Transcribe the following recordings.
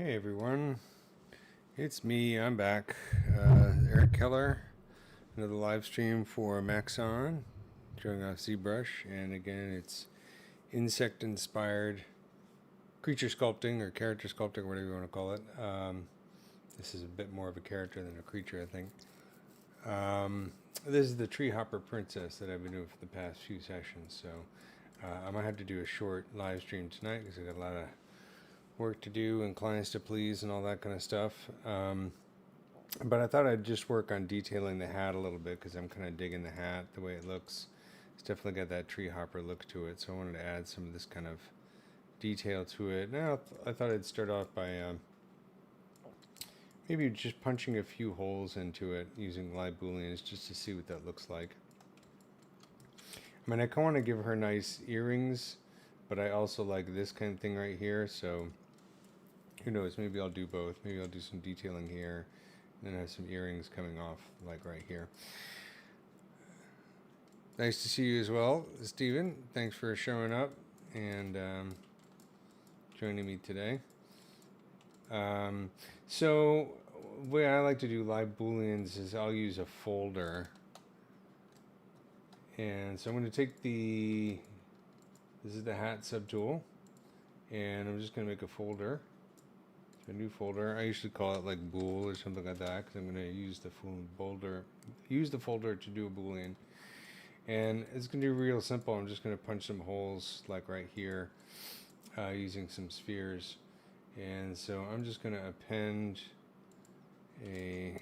Hey everyone, it's me. I'm back. Eric Keller, another live stream for Maxon, showing off ZBrush, and again it's insect inspired creature sculpting or character sculpting, whatever you want to call it. This is a bit more of a character than a creature, I think. This is the Treehopper Princess that I've been doing for the past few sessions, so I might have to do a short live stream tonight because I got a lot of work to do and clients to please and all that kind of stuff. But I thought I'd just work on detailing the hat a little bit because I'm kind of digging the hat, the way it looks. It's definitely got that tree hopper look to it, so I wanted to add some of this kind of detail to it. Now I thought I'd start off by maybe just punching a few holes into it using live booleans just to see what that looks like. I mean, I kind of want to give her nice earrings, but I also like this kind of thing right here, so who knows, maybe I'll do both. Maybe I'll do some detailing here and then have some earrings coming off like right here. Nice to see you as well, Steven. Thanks for showing up and joining me today. So the way I like to do live booleans is I'll use a folder. And so I'm going to take this is the hat subtool, and I'm just going to make a folder. A new folder. I usually call it like bool or something like that because I'm going to use the folder to do a boolean, and it's going to be real simple. I'm just going to punch some holes like right here using some spheres, and so I'm just going to append a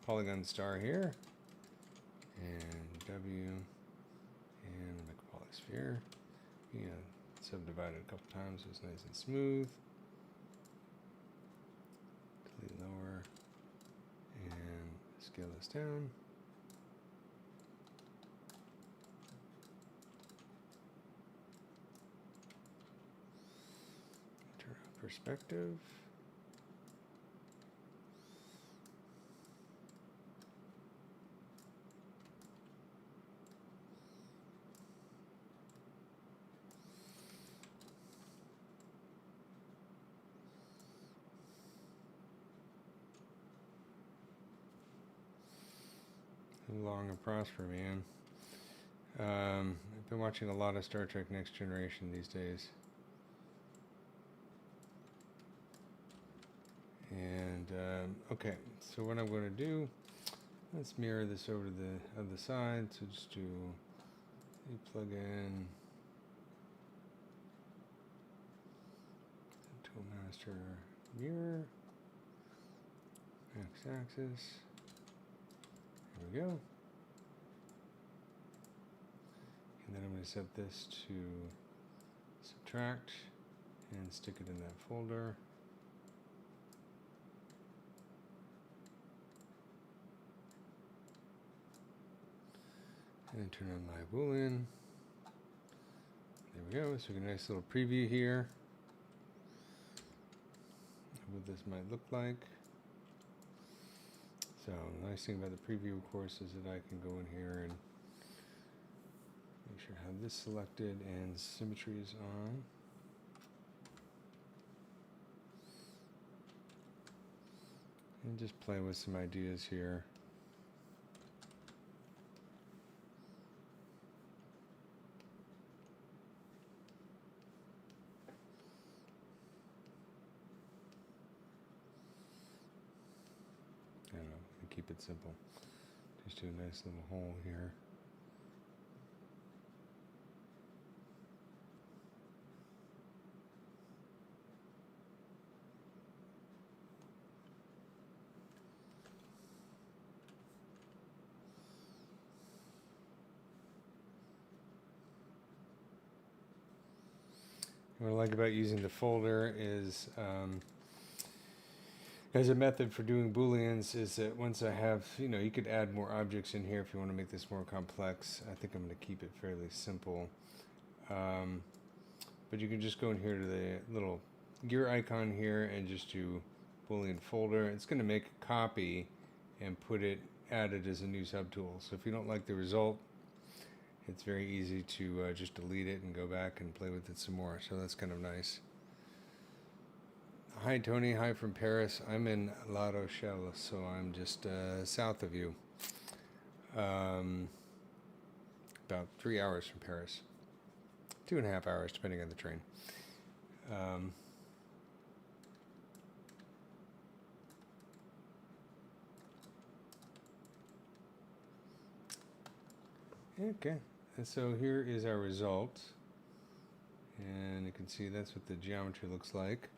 polygon star here and W and make a polysphere. Subdivided a couple times so it's nice and smooth. Lower and scale this down. Turn on perspective. Long and prosper, man. I've been watching a lot of Star Trek Next Generation these days. And, okay, so what I'm going to do, let's mirror this over to the other side. So just do a plug in Tool Master Mirror, X-axis. There we go. And then I'm going to set this to subtract and stick it in that folder. And then turn on live boolean. There we go. So we get a nice little preview here of what this might look like. So the nice thing about the preview, of course, is that I can go in here and make sure I have this selected and symmetry is on. And just play with some ideas here. I don't know, keep it simple. Just do a nice little hole here. What I like about using the folder is as a method for doing booleans is that once I have, you could add more objects in here if you want to make this more complex. I think I'm going to keep it fairly simple. But you can just go in here to the little gear icon here and just do boolean folder. It's going to make a copy and add it as a new subtool. So if you don't like the result, it's very easy to just delete it and go back and play with it some more. So that's kind of nice. Hi, Tony. Hi from Paris. I'm in La Rochelle, so I'm just south of you. About 3 hours from Paris. 2.5 hours, depending on the train. Okay, and so here is our result. And you can see that's what the geometry looks like.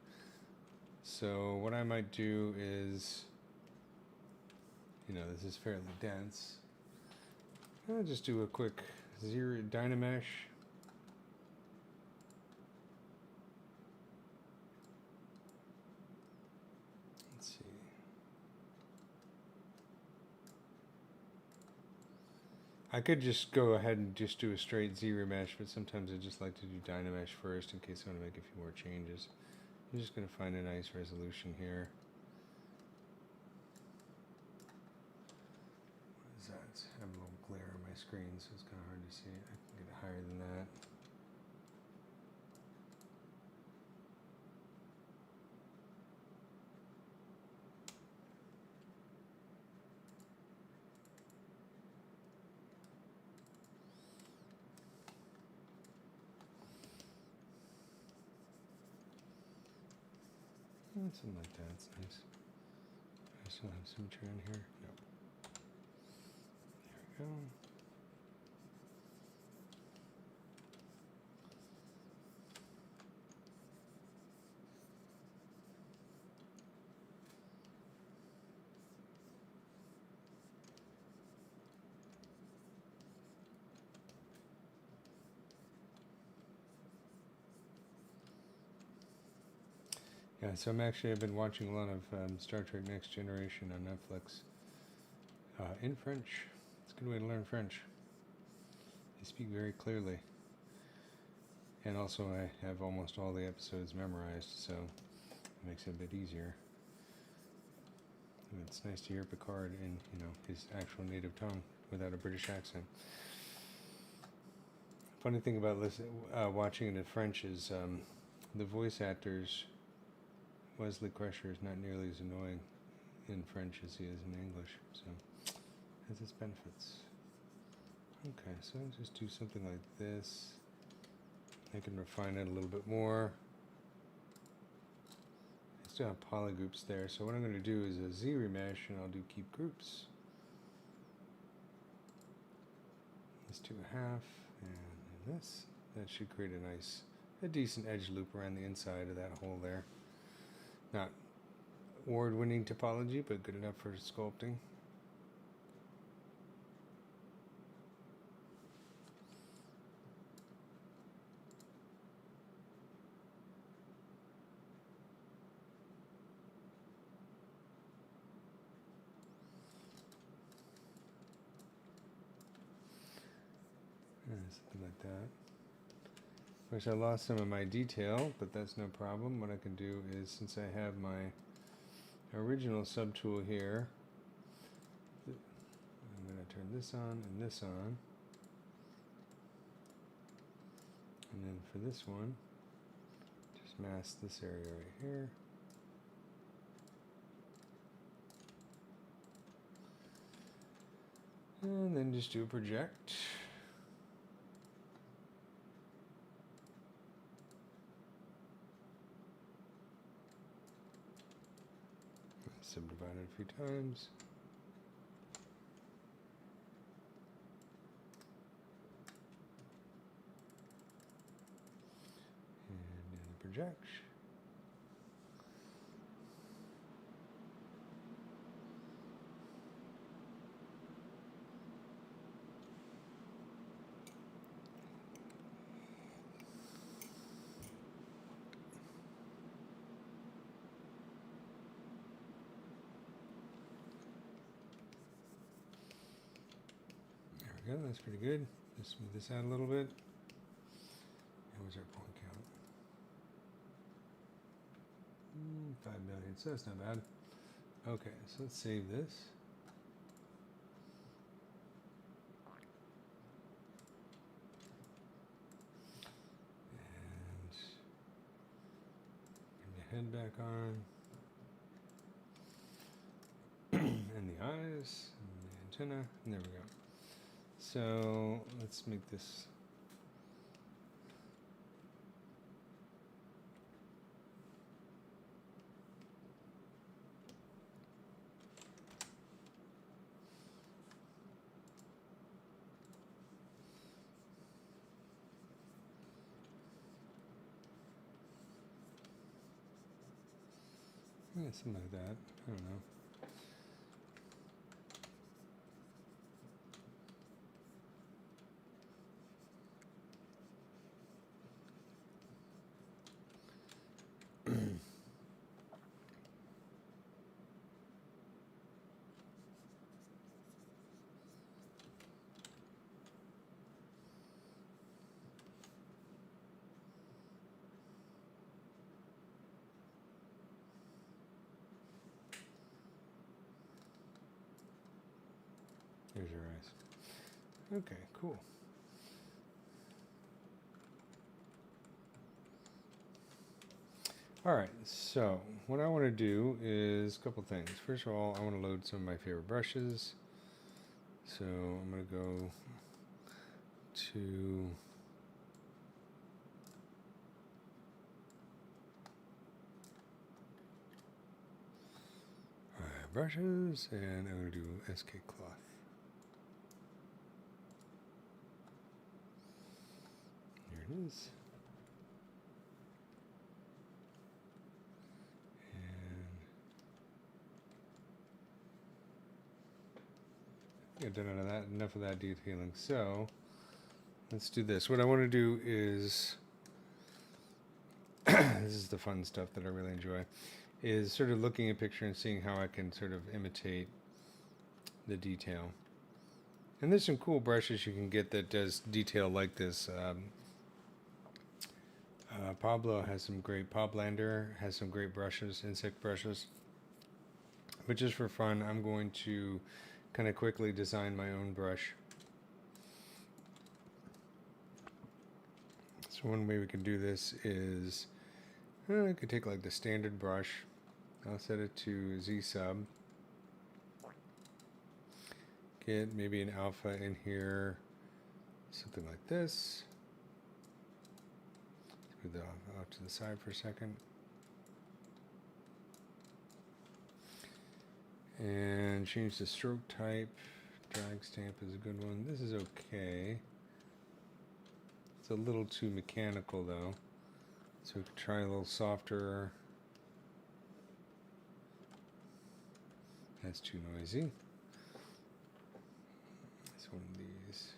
So what I might do is, this is fairly dense. I'll just do a quick zero Dynamesh. Let's see. I could just go ahead and just do a straight Z-remesh, but sometimes I just like to do Dynamesh first in case I want to make a few more changes. I'm just going to find a nice resolution here. What is that? I have a little glare on my screen, so it's kind of hard to see. I can get it higher than that. Something like that. It's nice. I still have symmetry on here. Nope. There we go. Yeah, so I've been watching a lot of Star Trek Next Generation on Netflix in French. It's a good way to learn French. They speak very clearly. And also I have almost all the episodes memorized, so it makes it a bit easier. And it's nice to hear Picard in, his actual native tongue without a British accent. Funny thing about watching it in French is the voice actors. Wesley Crusher is not nearly as annoying in French as he is in English, so it has its benefits. Okay, so I'll just do something like this. I can refine it a little bit more. I still have polygroups there, so what I'm going to do is a Z-remesh, and I'll do keep groups. This 2.5, and this. That should create a decent edge loop around the inside of that hole there. Not award-winning topology, but good enough for sculpting. Something like that. Of course, I lost some of my detail, but that's no problem. What I can do is, since I have my original subtool here, I'm going to turn this on and this on. And then for this one, just mask this area right here. And then just do a project. Subdivide it a few times. And then the projection. There we go, that's pretty good. Just smooth this out a little bit. What was our point count? 5 million, so that's not bad. Okay, so let's save this. And head back on. And the eyes, and the antenna, and there we go. So let's make this. Yeah, something like that. I don't know. There's your eyes. Okay, cool. All right, so what I want to do is a couple things. First of all, I want to load some of my favorite brushes. So I'm going to go to brushes, and I'm going to do SK cloth. Here it is. And I've done enough of that detailing. So let's do this. What I want to do is, this is the fun stuff that I really enjoy, is sort of looking at a picture and seeing how I can sort of imitate the detail. And there's some cool brushes you can get that does detail like this. Pablo has some great, Poblander has some great brushes, insect brushes. But just for fun, I'm going to kind of quickly design my own brush. So one way we can do this is, I could take like the standard brush. I'll set it to Z sub. Get maybe an alpha in here, something like this. Let's move that off to the side for a second. And change the stroke type. Drag stamp is a good one. This is okay. It's a little too mechanical though. So we could try a little softer. That's too noisy. It's one of these.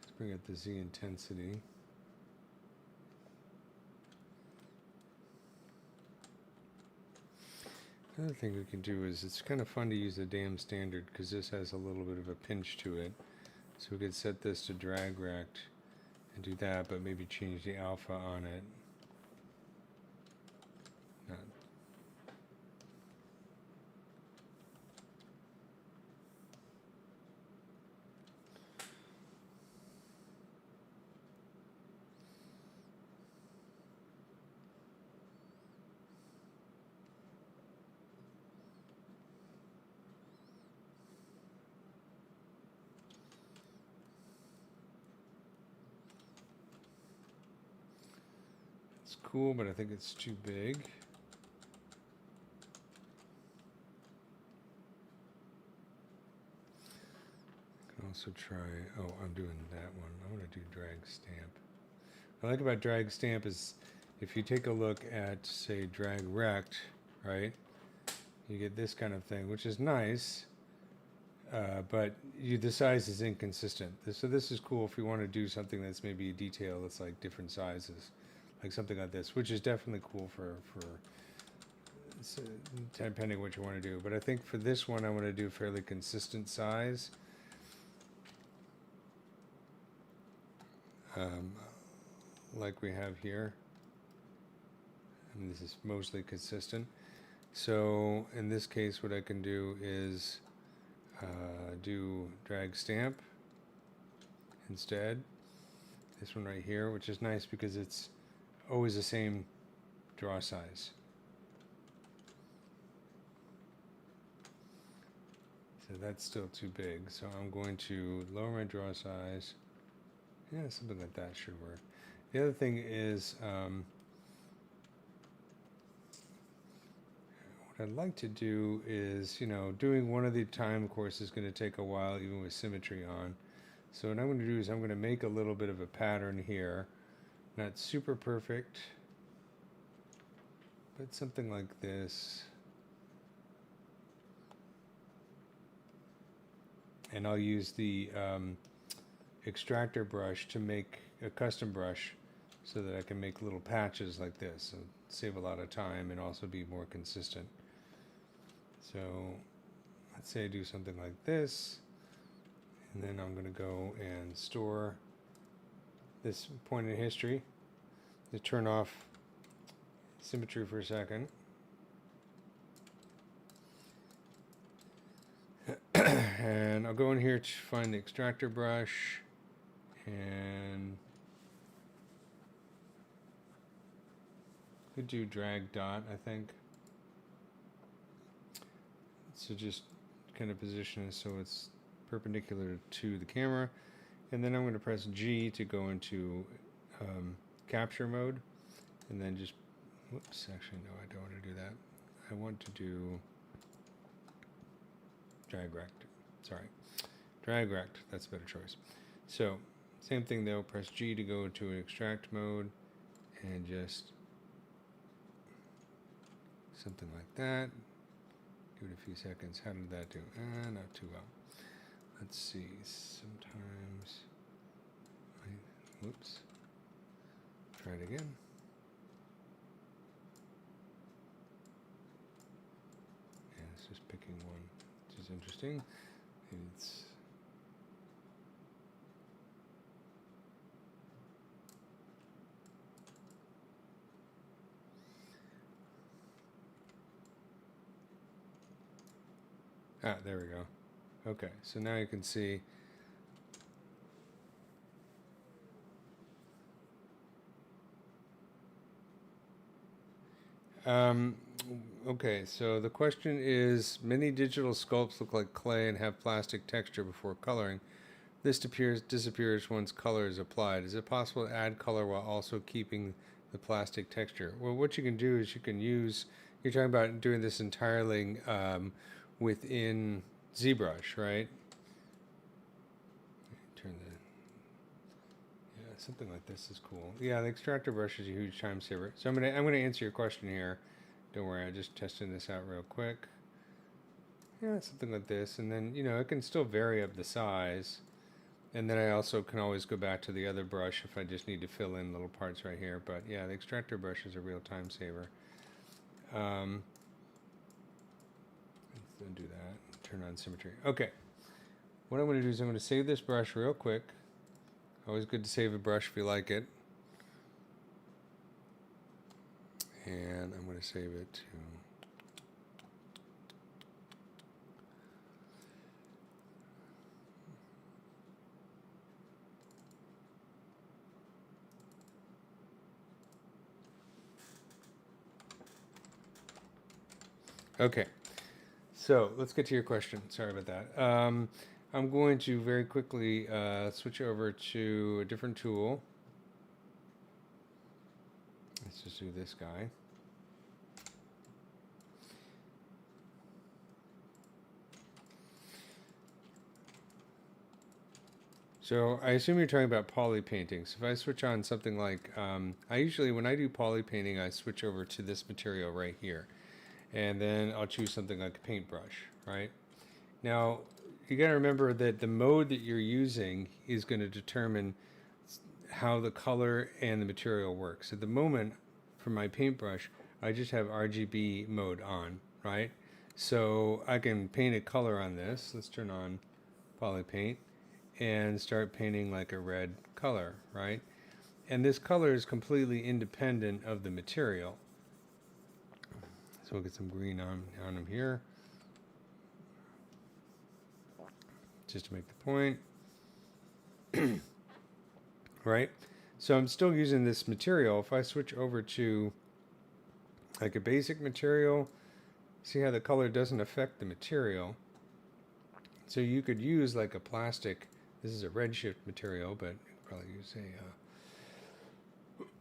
Let's bring up the Z intensity. Another thing we can do is, it's kind of fun to use the damn standard because this has a little bit of a pinch to it. So we could set this to drag rect and do that, but maybe change the alpha on it. Not. It's cool, but I think it's too big. I can also try, oh, I'm doing that one. I want to do drag stamp. What I like about drag stamp is if you take a look at, say, drag rect, right, you get this kind of thing, which is nice, but the size is inconsistent. So this is cool if you want to do something that's maybe a detail that's like different sizes, like something like this, which is definitely cool for depending what you want to do. But I think for this one, I want to do fairly consistent size. Like we have here. And this is mostly consistent. So in this case, what I can do is do drag stamp instead. This one right here, which is nice because it's always the same draw size. So that's still too big. So I'm going to lower my draw size. Yeah, something like that should work. The other thing is, what I'd like to do is, doing one at a time, of course, is going to take a while, even with symmetry on. So what I'm going to do is I'm going to make a little bit of a pattern here. Not super perfect, but something like this. And I'll use the extractor brush to make a custom brush so that I can make little patches like this and save a lot of time and also be more consistent. So let's say I do something like this, and then I'm going to go and store this point in history to turn off symmetry for a second. And I'll go in here to find the extractor brush, and could do drag dot, I think. So just kind of position it so it's perpendicular to the camera, and then I'm going to press G to go into capture mode, and then just, whoops, actually no, I don't want to do that. I want to do drag rect. Sorry, drag rect. That's a better choice. So same thing though. Press G to go into an extract mode, and just something like that. Give it a few seconds. How did that do? Not too well. Let's see. Sometimes. Whoops. Try it again. Yeah, it's just picking one, which is interesting. It's there we go. Okay, so now you can see okay, so the question is, many digital sculpts look like clay and have plastic texture before coloring. This disappears once color is applied. Is it possible to add color while also keeping the plastic texture? Well, what you can do is you can use, you're talking about doing this entirely within ZBrush, right? Turn the, yeah, something like this is cool. Yeah, the extractor brush is a huge time saver. So I'm gonna answer your question here. Don't worry, I'm just testing this out real quick. Yeah, something like this, and then it can still vary up the size. And then I also can always go back to the other brush if I just need to fill in little parts right here. But yeah, the extractor brush is a real time saver. Let's undo that. Turn on symmetry. Okay. What I'm going to do is I'm going to save this brush real quick. Always good to save a brush if you like it. And I'm going to save it to... Okay, so let's get to your question. Sorry about that. I'm going to very quickly switch over to a different tool. Let's just do this guy. So I assume you're talking about poly painting. So if I switch on something like, I usually, when I do poly painting, I switch over to this material right here. And then I'll choose something like a paintbrush, right? Now, you got to remember that the mode that you're using is going to determine how the color and the material works. At the moment, for my paintbrush, I just have RGB mode on, right? So I can paint a color on this. Let's turn on poly paint and start painting like a red color, right? And this color is completely independent of the material. So we'll get some green on him here, just to make the point. Right? So I'm still using this material. If I switch over to like a basic material. See how the color doesn't affect the material. So you could use like a plastic. This is a redshift material, but you could probably use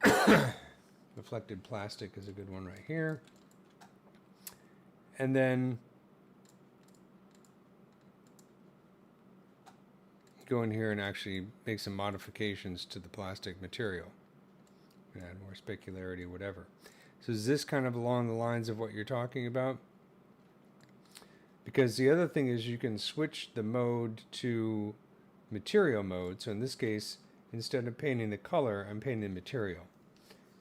a reflected plastic is a good one right here. And then go in here and actually make some modifications to the plastic material. Add more specularity, whatever. So is this kind of along the lines of what you're talking about? Because the other thing is you can switch the mode to material mode. So in this case, instead of painting the color, I'm painting the material.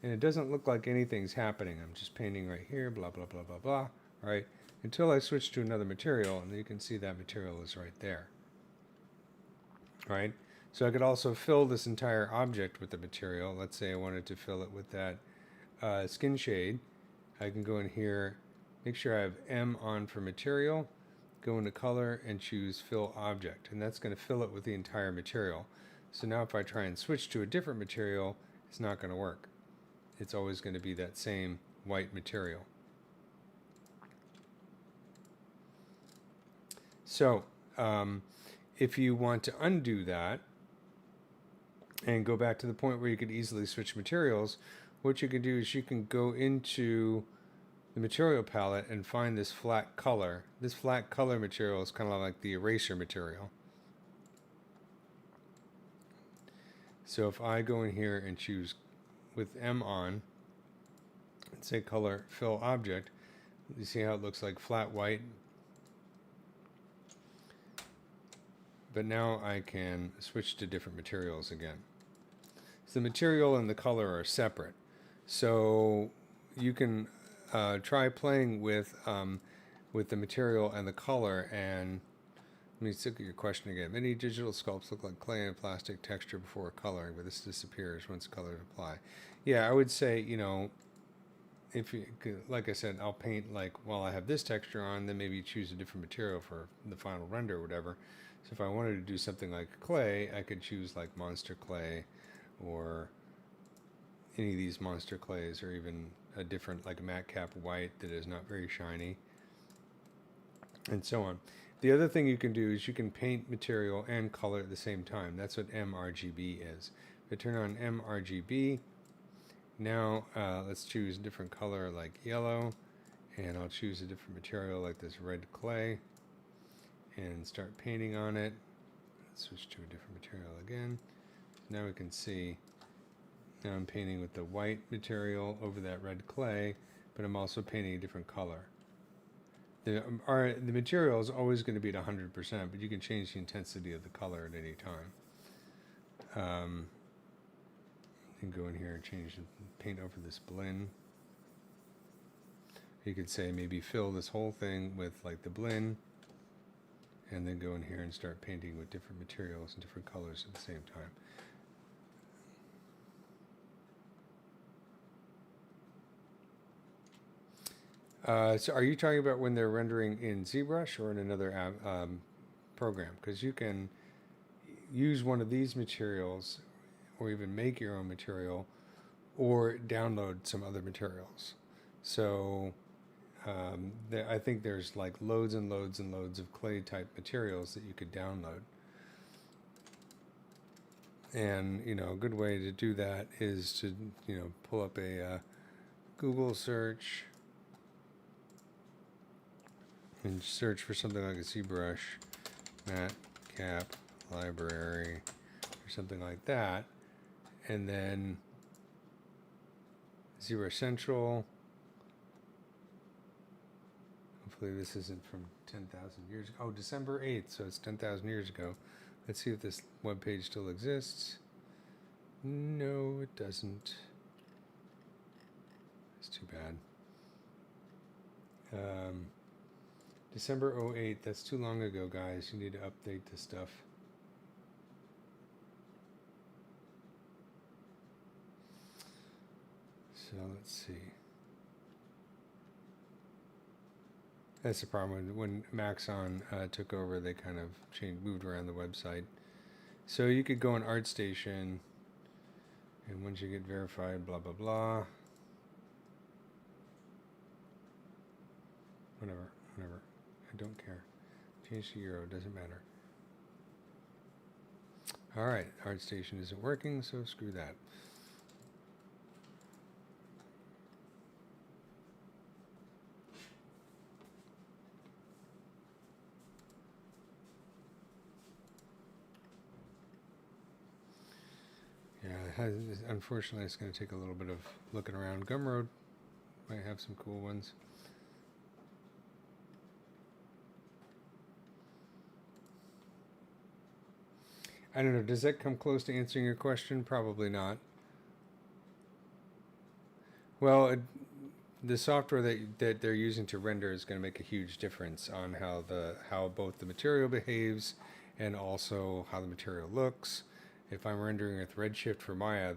And it doesn't look like anything's happening. I'm just painting right here, blah, blah, blah, blah, blah. All right, until I switch to another material, and you can see that material is right there. All right, so I could also fill this entire object with the material. Let's say I wanted to fill it with that skin shade. I can go in here, make sure I have M on for material, go into color and choose fill object, and that's going to fill it with the entire material. So now if I try and switch to a different material, it's not going to work. It's always going to be that same white material. So if you want to undo that and go back to the point where you could easily switch materials, what you can do is you can go into the material palette and find this flat color. This flat color material is kind of like the eraser material. So if I go in here and choose with M on and say color fill object, you see how it looks like flat white. But now I can switch to different materials again. So the material and the color are separate. So you can try playing with the material and the color. And let me look at your question again. Many digital sculpts look like clay and plastic texture before coloring, but this disappears once color is applied. Yeah, I would say, you know, if you, like I said, I'll paint like while I have this texture on, then maybe choose a different material for the final render or whatever. So if I wanted to do something like clay, I could choose like monster clay or any of these monster clays, or even a different like a matte cap white that is not very shiny, and so on. The other thing you can do is you can paint material and color at the same time. That's what mRGB is. If I turn on mRGB, now let's choose a different color like yellow, and I'll choose a different material like this red clay and start painting on it. Let's switch to a different material again. Now we can see, now I'm painting with the white material over that red clay, but I'm also painting a different color. The material is always going to be at 100%, but you can change the intensity of the color at any time. You can go in here and change and paint over this blend. You could say maybe fill this whole thing with like the blend, and then go in here and start painting with different materials and different colors at the same time. So are you talking about when they're rendering in ZBrush or in another program? Because you can use one of these materials or even make your own material or download some other materials. So I think there's like loads and loads and loads of clay type materials that you could download. And, you know, a good way to do that is to, you know, pull up a Google search and search for something like a ZBrush matte cap library or something like that, and then ZBrush Central. Hopefully this isn't from 10,000 years ago. Oh, December 8th, so it's 10,000 years ago. Let's see if this web page still exists. No, it doesn't. It's too bad. December 08, that's too long ago, guys. You need to update this stuff. So let's see. That's the problem. When Maxon took over, they kind of moved around the website. So you could go on ArtStation, and once you get verified, blah, blah, blah. Whatever. I don't care. Change to Euro, doesn't matter. Alright, ArtStation isn't working, so screw that. Yeah, unfortunately it's going to take a little bit of looking around. Gumroad might have some cool ones. I don't know, does that come close to answering your question? Probably not. Well, the software that they're using to render is going to make a huge difference on how both the material behaves and also how the material looks. If I'm rendering with Redshift for Maya,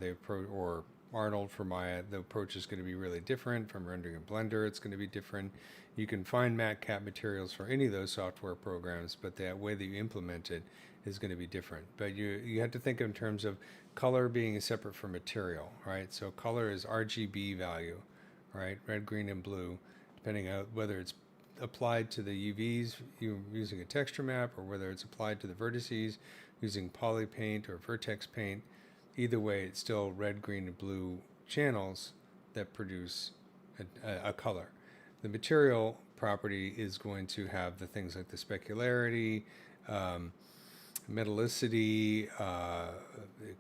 or Arnold for Maya, the approach is going to be really different. If I'm rendering in Blender, it's going to be different. You can find matcap materials for any of those software programs, but the way that you implement it is going to be different. But you have to think in terms of color being separate from material, right? So color is RGB value, right? Red, green, and blue, depending on whether it's applied to the UVs using a texture map or whether it's applied to the vertices using poly paint or vertex paint. Either way, it's still red, green, and blue channels that produce a color. The material property is going to have the things like the specularity, metallicity,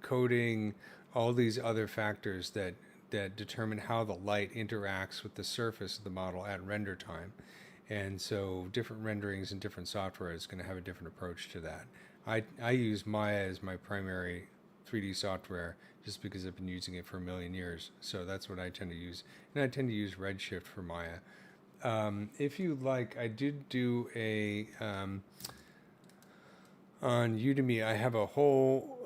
coating, all these other factors that determine how the light interacts with the surface of the model at render time. And so different renderings and different software is going to have a different approach to that. I use Maya as my primary 3D software just because I've been using it for a million years. So that's what I tend to use. And I tend to use Redshift for Maya. If you like, I did do on Udemy, I have a whole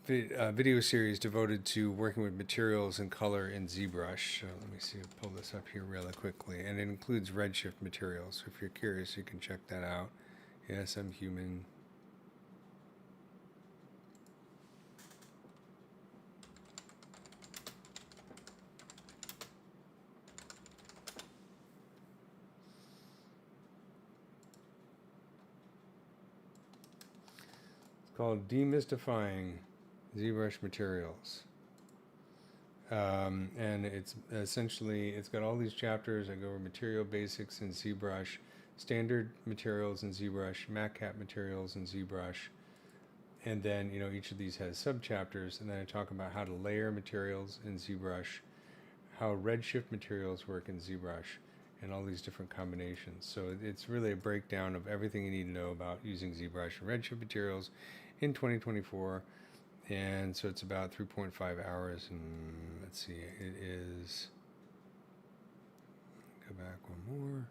video series devoted to working with materials and color in ZBrush. Let me see, I'll pull this up here really quickly. And it includes Redshift materials. So if you're curious, you can check that out. Yes, I'm human. Called Demystifying ZBrush Materials. And it's essentially, it's got all these chapters. I go over material basics in ZBrush, standard materials in ZBrush, matcap materials in ZBrush, and then each of these has sub-chapters, and then I talk about how to layer materials in ZBrush, how Redshift materials work in ZBrush, and all these different combinations. So it's really a breakdown of everything you need to know about using ZBrush and Redshift materials in 2024. And so it's about 3.5 hours, and let's see, it is, go back one more,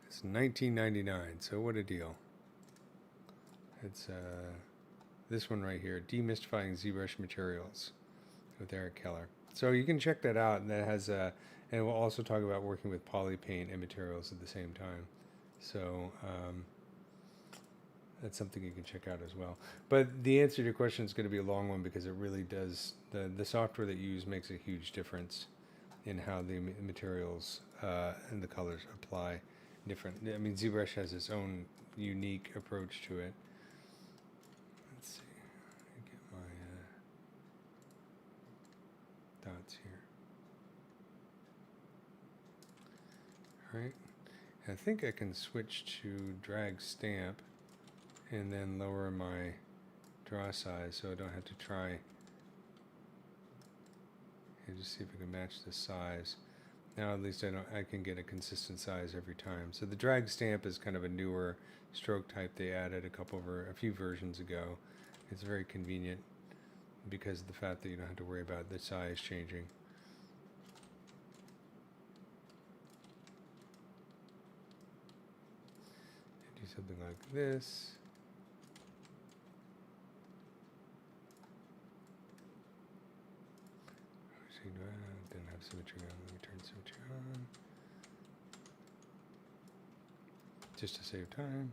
it's $19.99, so what a deal. It's this one right here, Demystifying ZBrush Materials with Eric Keller. So you can check that out, and that has and we'll also talk about working with poly paint and materials at the same time. So that's something you can check out as well. But the answer to your question is going to be a long one because it really does, the software that you use makes a huge difference in how the materials and the colors apply different. I mean, ZBrush has its own unique approach to it. Let's see, let me get my dots here. All right, I think I can switch to drag stamp and then lower my draw size so I don't have to try and just see if I can match the size. Now at least I can get a consistent size every time. So the drag stamp is kind of a newer stroke type they added a few versions ago. It's very convenient because of the fact that you don't have to worry about the size changing. Do something like this. Didn't have symmetry on. Let me turn symmetry on. Just to save time.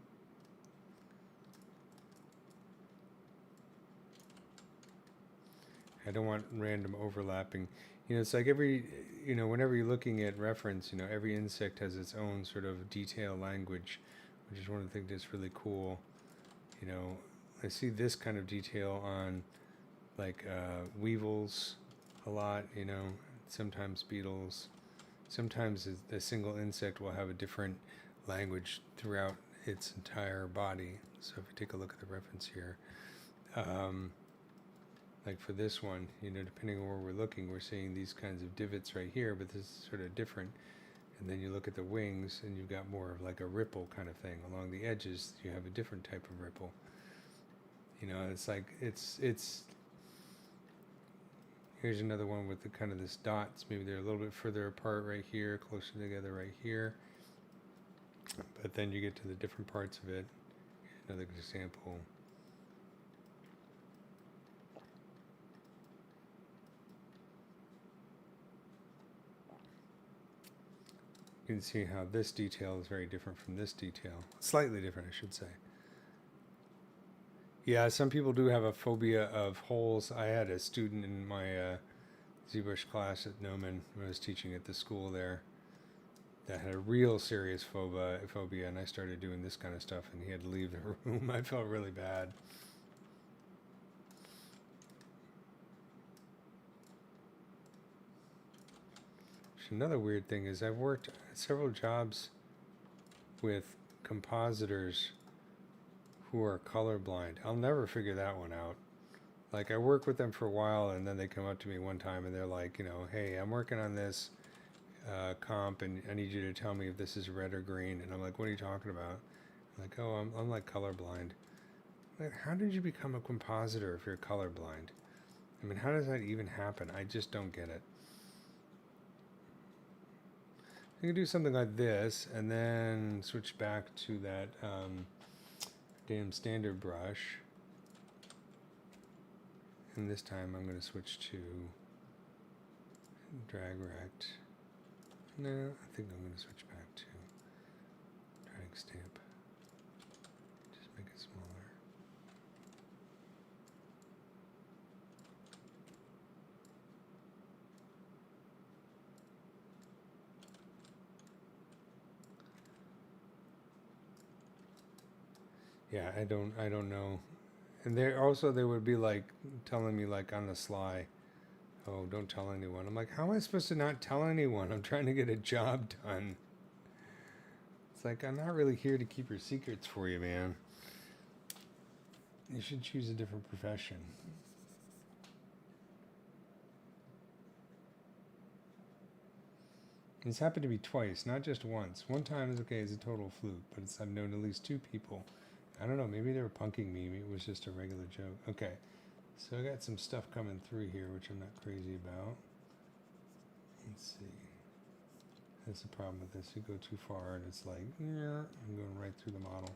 I don't want random overlapping. It's like whenever you're looking at reference, every insect has its own sort of detail language, which is one of the things that's really cool. I see this kind of detail on like weevils a lot, sometimes beetles. Sometimes a single insect will have a different language throughout its entire body. So if you take a look at the reference here, like for this one, depending on where we're looking, we're seeing these kinds of divots right here, but this is sort of different. And then you look at the wings, and you've got more of like a ripple kind of thing. Along the edges, you have a different type of ripple. It's like, it's here's another one with the kind of this dots. Maybe they're a little bit further apart right here, closer together right here. But then you get to the different parts of it. Another example. You can see how this detail is very different from this detail. Slightly different, I should say. Yeah, some people do have a phobia of holes. I had a student in my ZBrush class at Noman when I was teaching at the school there that had a real serious phobia, and I started doing this kind of stuff, and he had to leave the room. I felt really bad. Another weird thing is I've worked several jobs with compositors who are colorblind. I'll never figure that one out. Like, I work with them for a while, and then they come up to me one time and they're like, hey, I'm working on this comp, and I need you to tell me if this is red or green. And I'm like, what are you talking about? I'm like, oh, I'm like colorblind. Like, how did you become a compositor if you're colorblind? I mean, how does that even happen? I just don't get it. You can do something like this, and then switch back to that damn standard brush. And this time I'm going to switch to drag rect. No, I think I'm going to switch back to drag stamp. Just make it smaller. Yeah, I don't know. And they would be like telling me like on the sly, oh, don't tell anyone. I'm like, how am I supposed to not tell anyone? I'm trying to get a job done. It's like, I'm not really here to keep your secrets for you, man. You should choose a different profession. It's happened to me twice, not just once. One time is okay, it's a total fluke, but I've known at least 2 people. I don't know, maybe they were punking me. Maybe it was just a regular joke. Okay, so I got some stuff coming through here, which I'm not crazy about. Let's see. That's the problem with this. You go too far, and it's like, yeah, I'm going right through the model.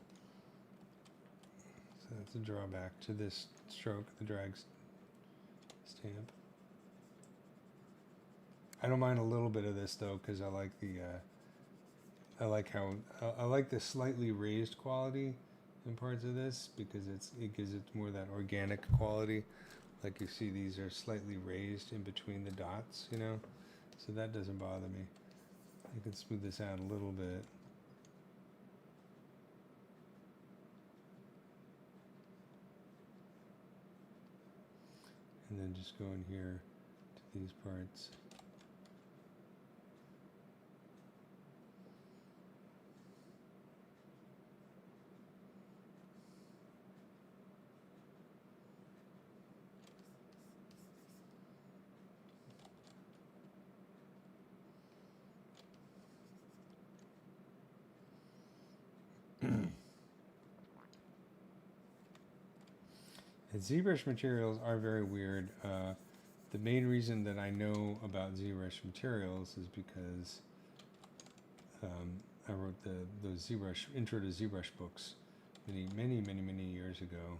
So that's a drawback to this stroke, the drag stamp. I don't mind a little bit of this though, because I like the, I like the slightly raised quality in parts of this, because it gives it more that organic quality. Like you see, these are slightly raised in between the dots, so that doesn't bother me. I can smooth this out a little bit. And then just go in here to these parts. And ZBrush materials are very weird. The main reason that I know about ZBrush materials is because I wrote those ZBrush Intro to ZBrush books many years ago,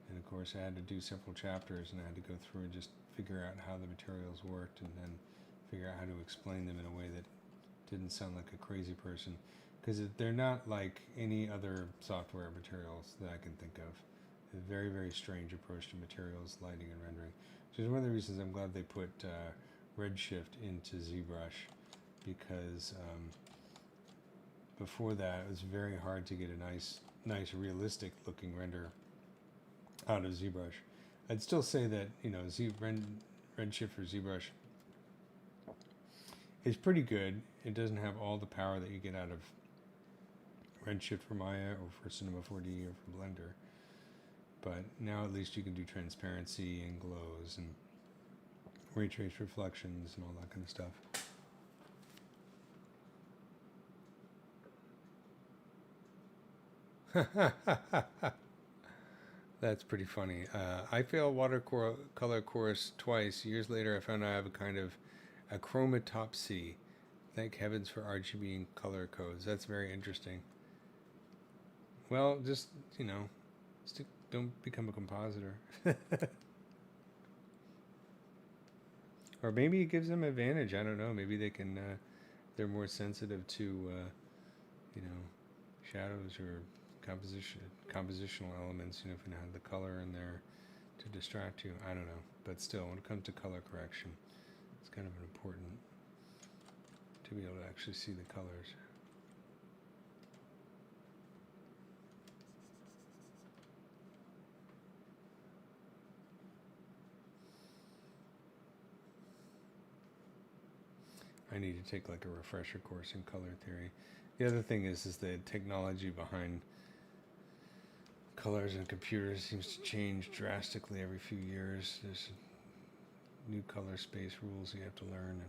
and of course I had to do several chapters, and I had to go through and just figure out how the materials worked, and then figure out how to explain them in a way that didn't sound like a crazy person, because they're not like any other software materials that I can think of. A very, very strange approach to materials, lighting, and rendering. So it's one of the reasons I'm glad they put Redshift into ZBrush, because before that it was very hard to get a nice realistic looking render out of ZBrush. I'd still say that, you know, Redshift for ZBrush is pretty good. It doesn't have all the power that you get out of Redshift for Maya or for Cinema 4D or for Blender. But now at least you can do transparency and glows and ray trace reflections and all that kind of stuff. That's pretty funny. I failed watercolor course twice. Years later, I found out I have a kind of a chromatopsy. Thank heavens for RGB and color codes. That's very interesting. Well, just, you know, don't become a compositor. Or maybe it gives them advantage. I don't know. Maybe they can. They're more sensitive to, you know, shadows or compositional elements. You know, if you have the color in there to distract you. I don't know. But still, when it comes to color correction, it's kind of important to be able to actually see the colors. I need to take like a refresher course in color theory. The other thing is the technology behind colors and computers seems to change drastically every few years. There's new color space rules you have to learn,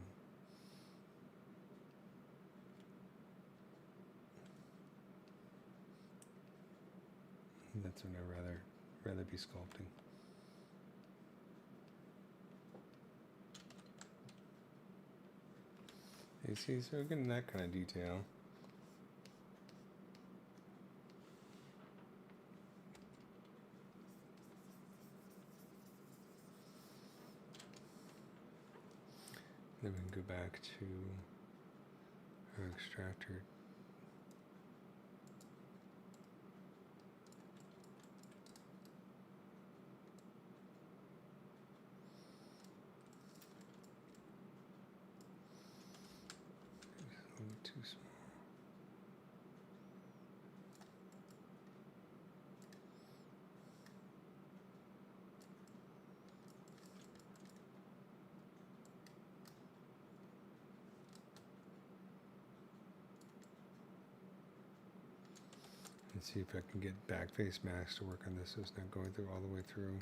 and that's when I'd rather be sculpting. You see, so we're getting that kind of detail. Then we can go back to our extractor. Too small. Let's see if I can get backface mask to work on this so it's not going through all the way through.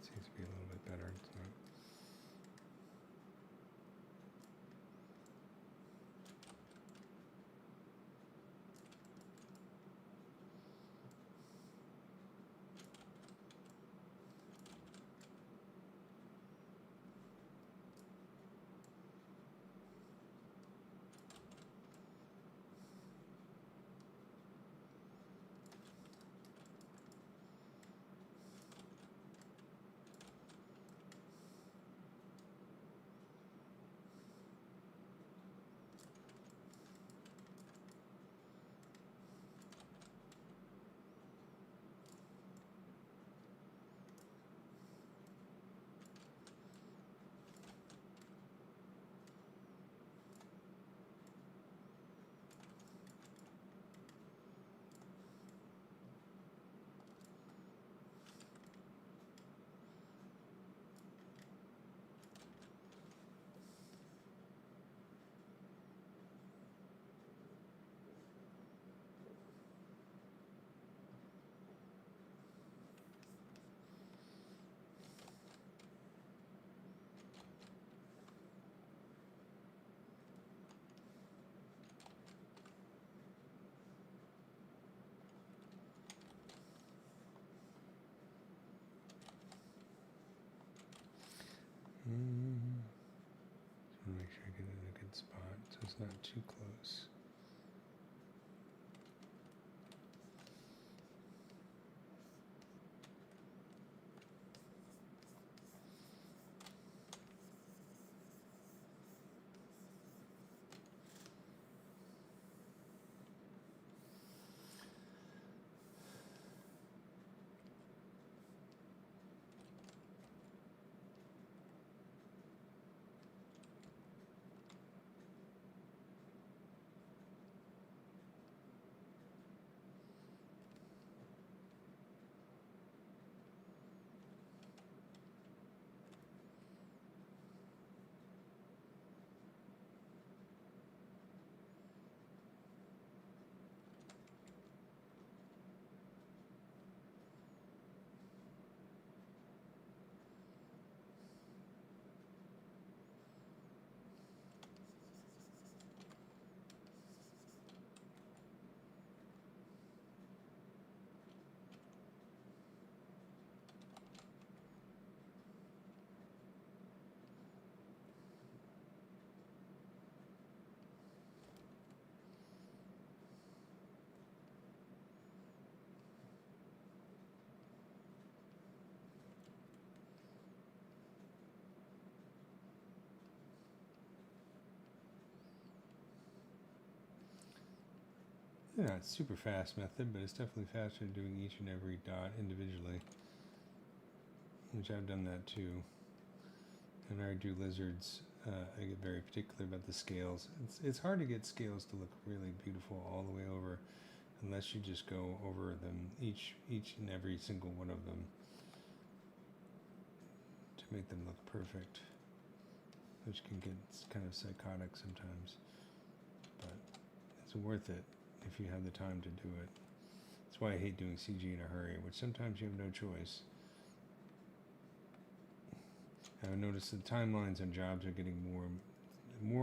Seems to be a little bit better. It's not. Just want to make sure I get it in a good spot so it's not too close. definitely not super fast method, but it's definitely faster than doing each and every dot individually, which I've done that too. And I do lizards. I get very particular about the scales. It's hard to get scales to look really beautiful all the way over, unless you just go over them each and every single one of them to make them look perfect, which can get kind of psychotic sometimes, but it's worth it if you have the time to do it. That's why I hate doing CG in a hurry, which sometimes you have no choice. I've noticed the timelines on jobs are getting more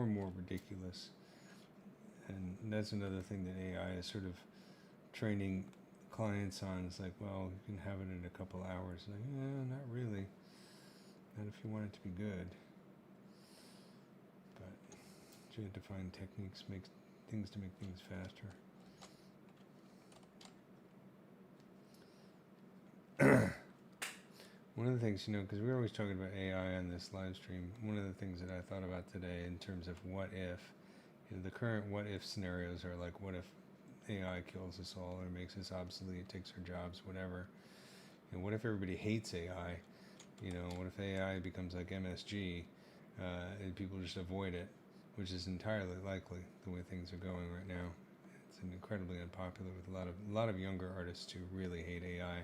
and more ridiculous, and that's another thing that AI is sort of training clients on. It's like, well, you can have it in a couple hours. Like, not really. Not if you want it to be good. But you have to find techniques, make things to make things faster. One of the things, because we're always talking about AI on this live stream, one of the things that I thought about today in terms of what if, the current what if scenarios are like, what if AI kills us all or makes us obsolete, takes our jobs, whatever. And what if everybody hates AI? What if AI becomes like MSG and people just avoid it, which is entirely likely the way things are going right now. It's incredibly unpopular with a lot of younger artists who really hate AI.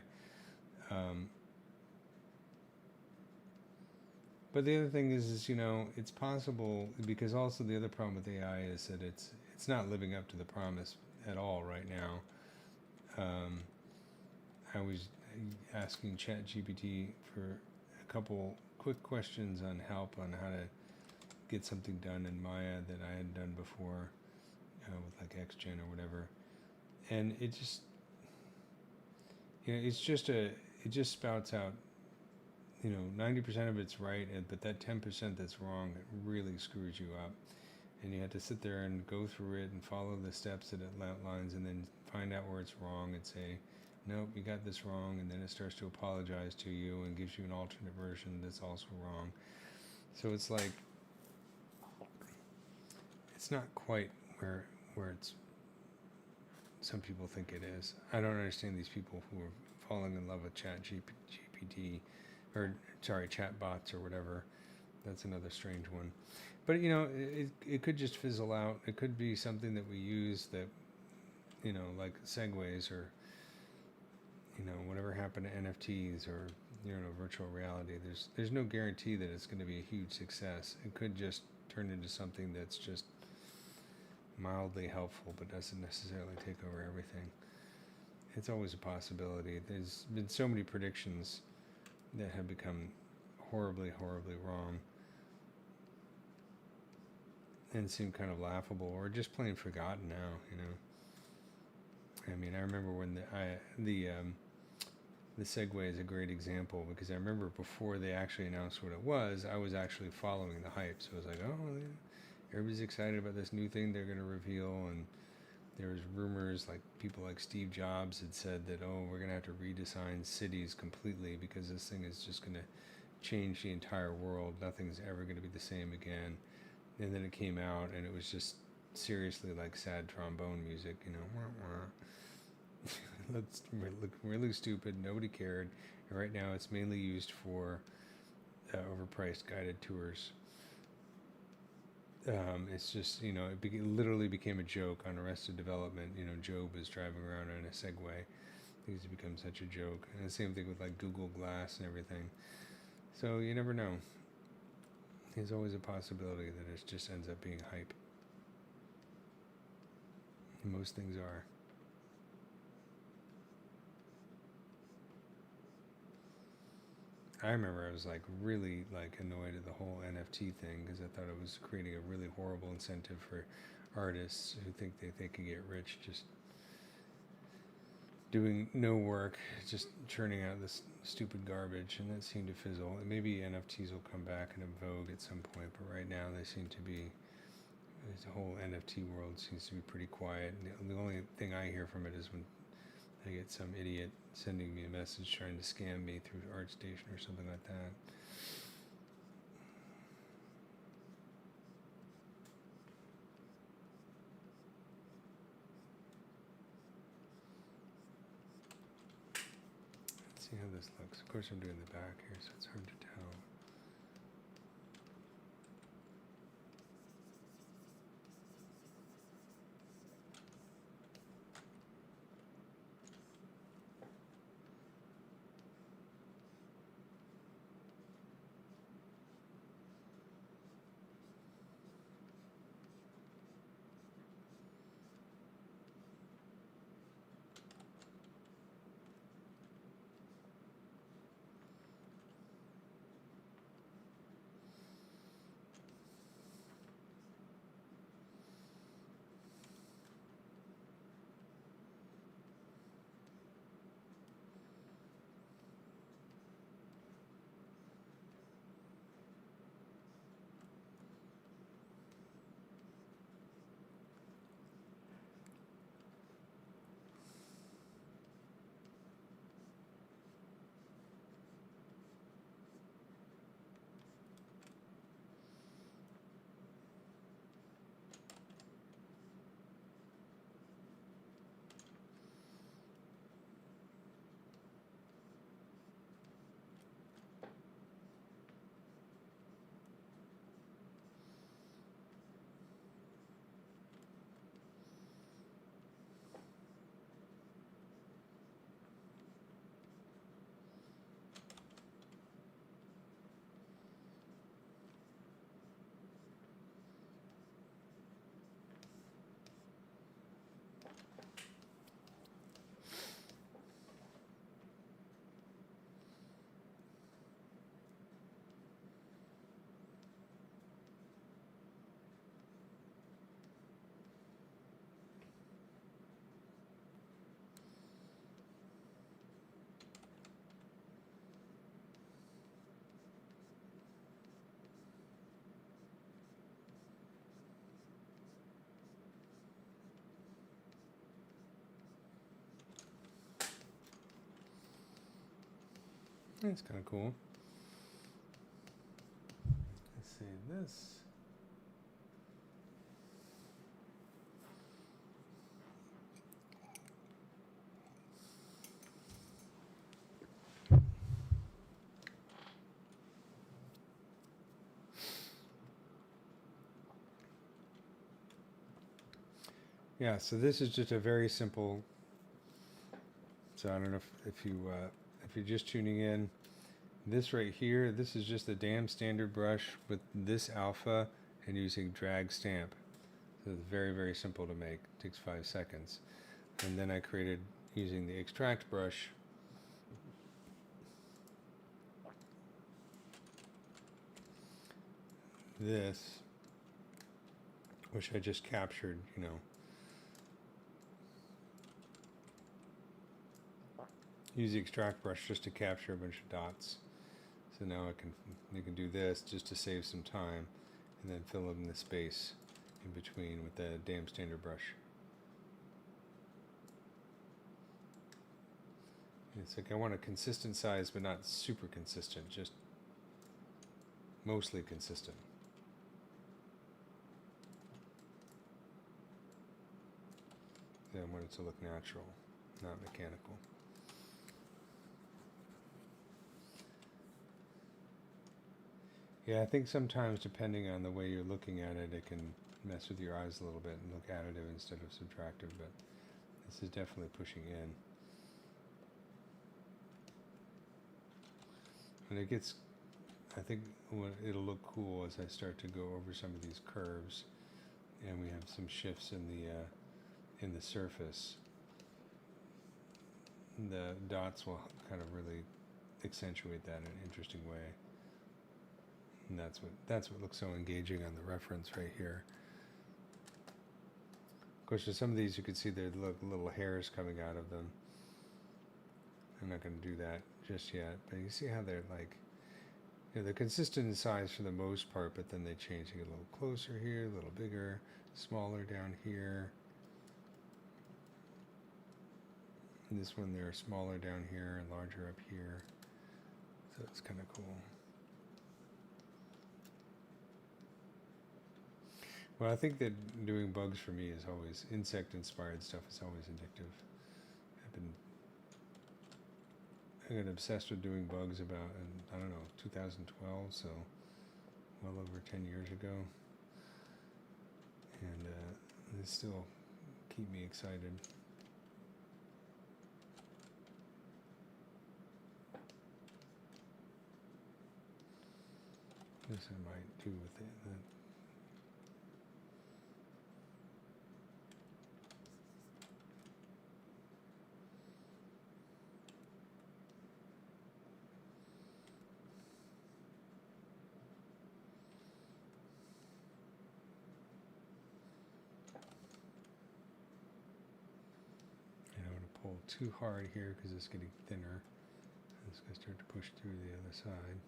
But the other thing is it's possible, because also the other problem with AI is that it's not living up to the promise at all right now. I was asking ChatGPT for a couple quick questions on help on how to get something done in Maya that I had done before with like XGen or whatever, and it just it just spouts out 90% of it's right, but that 10% that's wrong, it really screws you up. And you have to sit there and go through it and follow the steps that it outlines, and then find out where it's wrong and say, nope, you got this wrong, and then it starts to apologize to you and gives you an alternate version that's also wrong. So it's like, it's not quite where it's some people think it is. I don't understand these people who are falling in love with ChatGPT, or sorry, chatbots or whatever. That's another strange one. But it could just fizzle out. It could be something that we use that, like segues, or whatever happened to NFTs, or virtual reality. There's no guarantee that it's going to be a huge success. It could just turn into something that's just mildly helpful, but doesn't necessarily take over everything. It's always a possibility. There's been so many predictions that have become horribly, horribly wrong, and seem kind of laughable, or just plain forgotten now. I mean, I remember when the Segway is a great example, because I remember before they actually announced what it was, I was actually following the hype. So I was like, oh, everybody's excited about this new thing they're going to reveal, and there was rumors, like people like Steve Jobs had said that, oh, we're going to have to redesign cities completely because this thing is just going to change the entire world. Nothing's ever going to be the same again. And then it came out, and it was just seriously like sad trombone music, looked really stupid. Nobody cared. And right now it's mainly used for overpriced guided tours. It's just, it literally became a joke on Arrested Development. Job is driving around on a Segway. Things have become such a joke. And the same thing with like Google Glass and everything. So you never know. There's always a possibility that it just ends up being hype. Most things are. I remember I was like really like annoyed at the whole NFT thing, because I thought it was creating a really horrible incentive for artists who think they can get rich just doing no work, just churning out this stupid garbage, and that seemed to fizzle. And maybe NFTs will come back in vogue at some point, but right now they seem to be, the whole NFT world seems to be pretty quiet. And the only thing I hear from it is when I get some idiot sending me a message trying to scam me through ArtStation or something like that. see how this looks. Of course I'm doing the back here, so it's hard to tell. That's kind of cool. Let's see this. Yeah, so this is just a very simple. So I don't know if you're just tuning in. This right here, this is just a damn standard brush with this alpha and using drag stamp. So it's very, very simple to make. It takes 5 seconds. And then I created using the extract brush. This, which I just captured, use the extract brush just to capture a bunch of dots. So now you can do this just to save some time, and then fill in the space in between with the damn standard brush. It's like I want a consistent size, but not super consistent, just mostly consistent. Then I want it to look natural, not mechanical. Yeah, I think sometimes depending on the way you're looking at it, it can mess with your eyes a little bit and look additive instead of subtractive, but this is definitely pushing in. And it gets, I think it'll look cool as I start to go over some of these curves, and we have some shifts in the surface. The dots will kind of really accentuate that in an interesting way. And that's what looks so engaging on the reference right here. Of course, with some of these you can see there look little hairs coming out of them. I'm not going to do that just yet, but you see how they're like, they're consistent in size for the most part, but then they change. They get a little closer here, a little bigger, smaller down here. And this one they're smaller down here and larger up here. So it's kind of cool. Well, I think that doing bugs for me is always, insect-inspired stuff is always addictive. I got obsessed with doing bugs about, I don't know, 2012, so well over 10 years ago. And they still keep me excited. This I might do with it. Pull too hard here because it's getting thinner. It's going to start to push through the other side.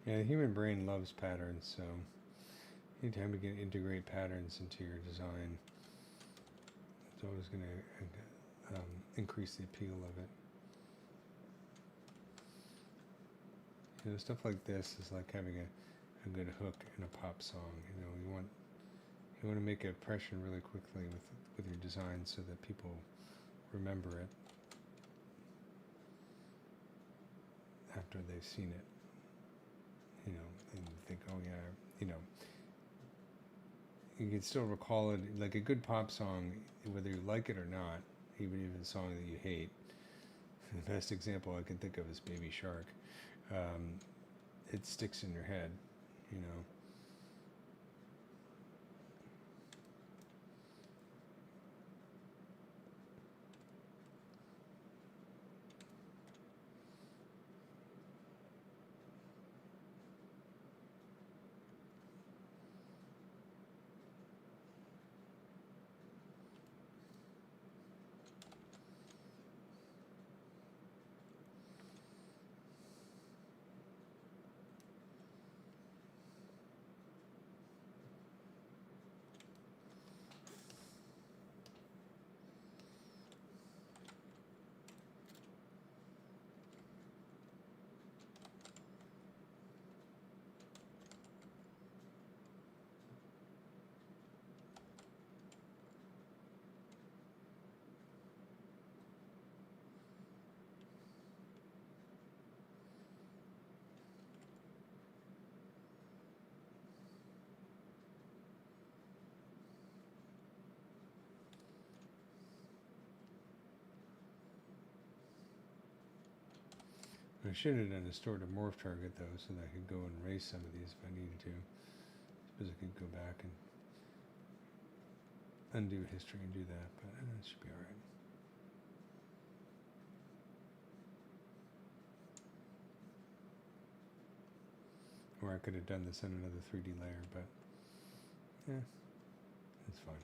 Yeah, the human brain loves patterns, so anytime you can integrate patterns into your design, it's always going to increase the appeal of it. You know, stuff like this is like having a good hook in a pop song. You know, you want to make an impression really quickly with your design so that people remember it after they've seen it. You know, and think, oh yeah, you know, you can still recall it. Like a good pop song, whether you like it or not, even if it's a song that you hate. The best example I can think of is Baby Shark. It sticks in your head, you know. I should have done a stored a morph target though, so that I could go and erase some of these if I needed to. Suppose I could go back and undo history and do that, but it should be alright. Or I could have done this on another 3D layer, but yeah, it's fine.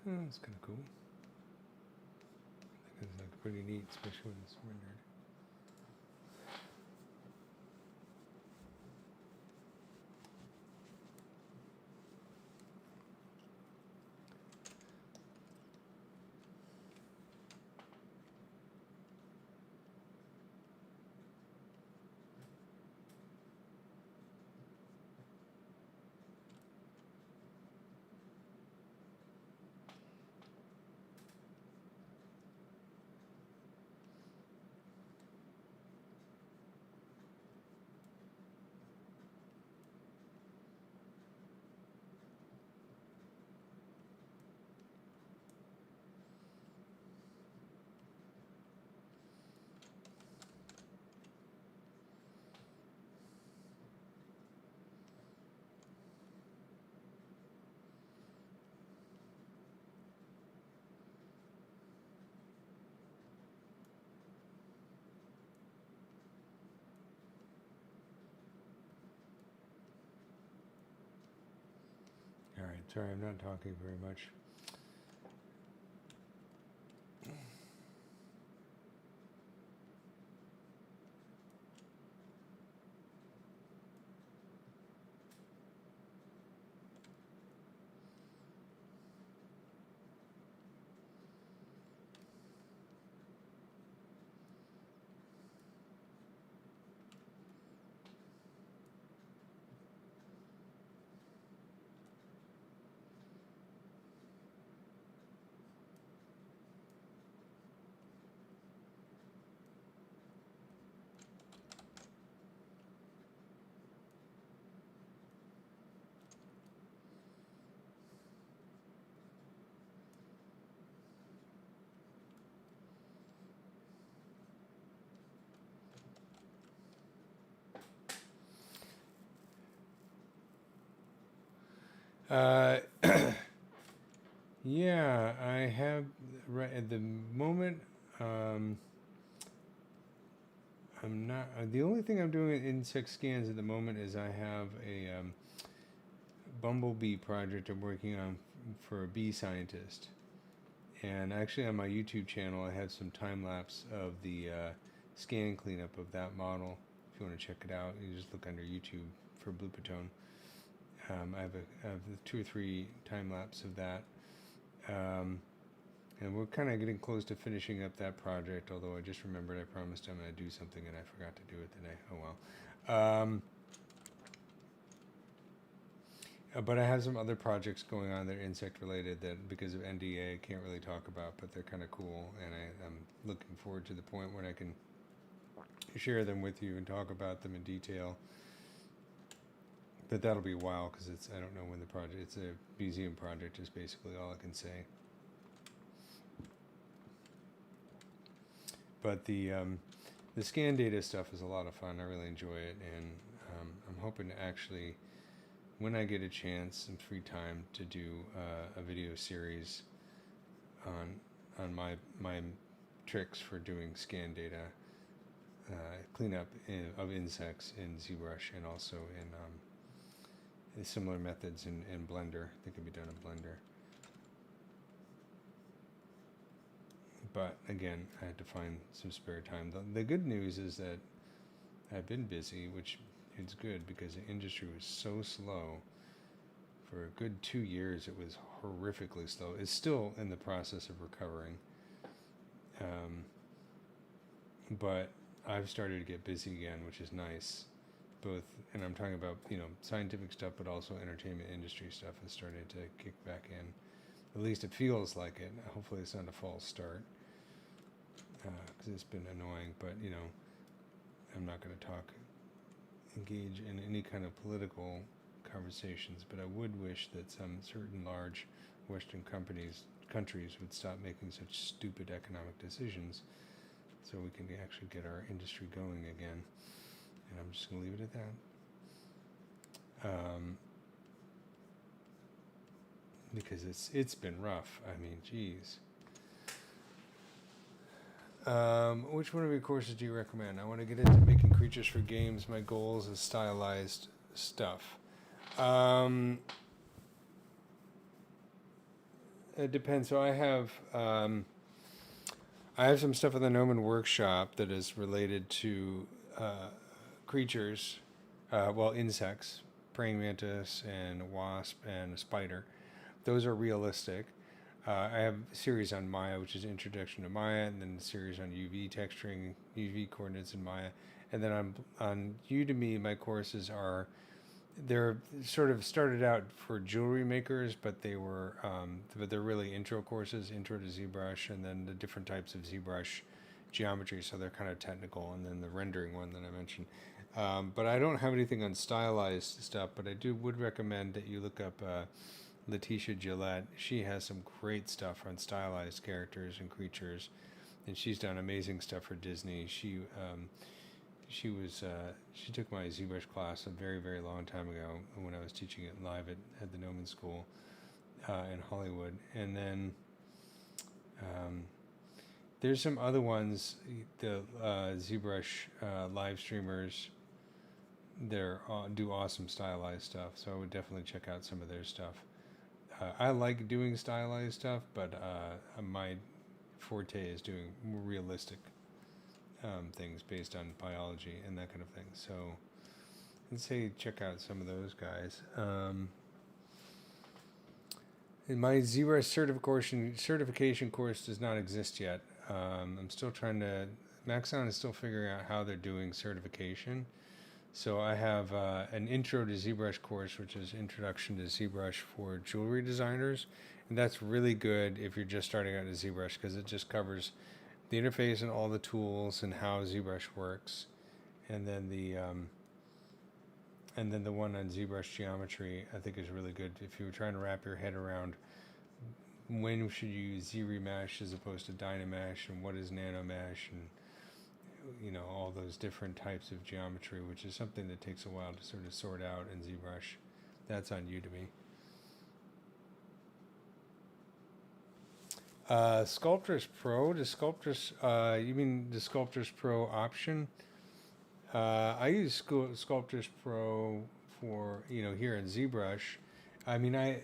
Oh, that's kind of cool. It's like pretty neat, especially when it's rendered. All right, sorry, I'm not talking very much. Uh, yeah, I have right at the moment. I'm not. The only thing I'm doing in insect scans at the moment is I have a bumblebee project I'm working on for a bee scientist. And actually, on my YouTube channel, I have some time lapse of the scan cleanup of that model. If you want to check it out, you just look under YouTube for bloopatone. I have 2 or 3 time lapse of that. And we're kind of getting close to finishing up that project, although I just remembered I promised I'm going to do something and I forgot to do it today. Oh well. But I have some other projects going on that are insect related that, because of NDA, I can't really talk about, but they're kind of cool, and I'm looking forward to the point when I can share them with you and talk about them in detail. But that'll be a while, because I don't know when the project, it's a museum project is basically all I can say. But the scan data stuff is a lot of fun. I really enjoy it, and I'm hoping to actually, when I get a chance and free time, to do a video series on my tricks for doing scan data cleanup of insects in ZBrush, and also in similar methods in Blender that can be done in Blender. But again, I had to find some spare time. The good news is that I've been busy, which is good, because the industry was so slow. For a good 2 years, it was horrifically slow. It's still in the process of recovering. But I've started to get busy again, which is nice. Both, and I'm talking about, scientific stuff, but also entertainment industry stuff has started to kick back in. At least it feels like it. Hopefully it's not a false start, because it's been annoying. But, I'm not going to engage in any kind of political conversations, but I would wish that some certain large Western countries would stop making such stupid economic decisions, so we can actually get our industry going again. And I'm just going to leave it at that. Because it's been rough. I mean, geez. Which one of your courses do you recommend? I want to get into making creatures for games. My goals is stylized stuff. it depends. So I have some stuff in the Gnomon workshop that is related to creatures, insects, praying mantis and a wasp and a spider. Those are realistic. I have a series on Maya, which is Introduction to Maya, and then a series on UV texturing, UV coordinates in Maya. And then on Udemy, my courses they're sort of started out for jewelry makers, but they're really intro courses, intro to ZBrush, and then the different types of ZBrush geometry. So they're kind of technical, and then the rendering one that I mentioned. But I don't have anything on stylized stuff, but I would recommend that you look up Letitia Gillette. She has some great stuff on stylized characters and creatures, and she's done amazing stuff for Disney. She took my ZBrush class a very, very long time ago when I was teaching it live at the Gnomon School in Hollywood. And then there's some other ones, the ZBrush live streamers. They do awesome stylized stuff, so I would definitely check out some of their stuff. I like doing stylized stuff, but my forte is doing more realistic things based on biology and that kind of thing. So I'd say check out some of those guys. And my ZBrush certification course does not exist yet. I'm still trying to. Maxon is still figuring out how they're doing certification. So I have an Intro to ZBrush course, which is Introduction to ZBrush for jewelry designers, and that's really good if you're just starting out in ZBrush because it just covers the interface and all the tools and how ZBrush works. And then the one on ZBrush geometry I think is really good if you were trying to wrap your head around when should you use Z-Remesh as opposed to Dynamesh, and what is Nanomesh, and all those different types of geometry, which is something that takes a while to sort of sort out in ZBrush. That's on Udemy. Sculptris Pro, you mean the Sculptris Pro option? I use Sculptris Pro for, here in ZBrush. I mean, I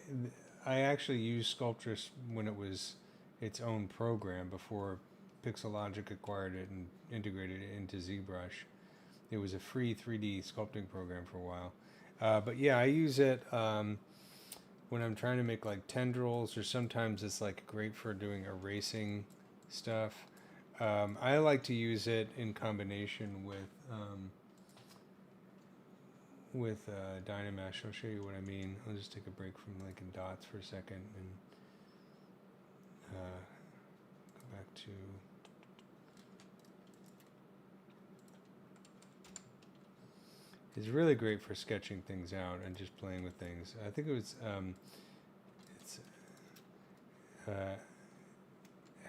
actually used Sculptris when it was its own program before Pixelogic acquired it and integrated it into ZBrush. It was a free 3D sculpting program for a while. But yeah, I use it when I'm trying to make like tendrils, or sometimes it's like great for doing erasing stuff. I like to use it in combination with Dynamesh. I'll show you what I mean. I'll just take a break from Lincoln Dots for a second and go back to. It's really great for sketching things out and just playing with things. I think it's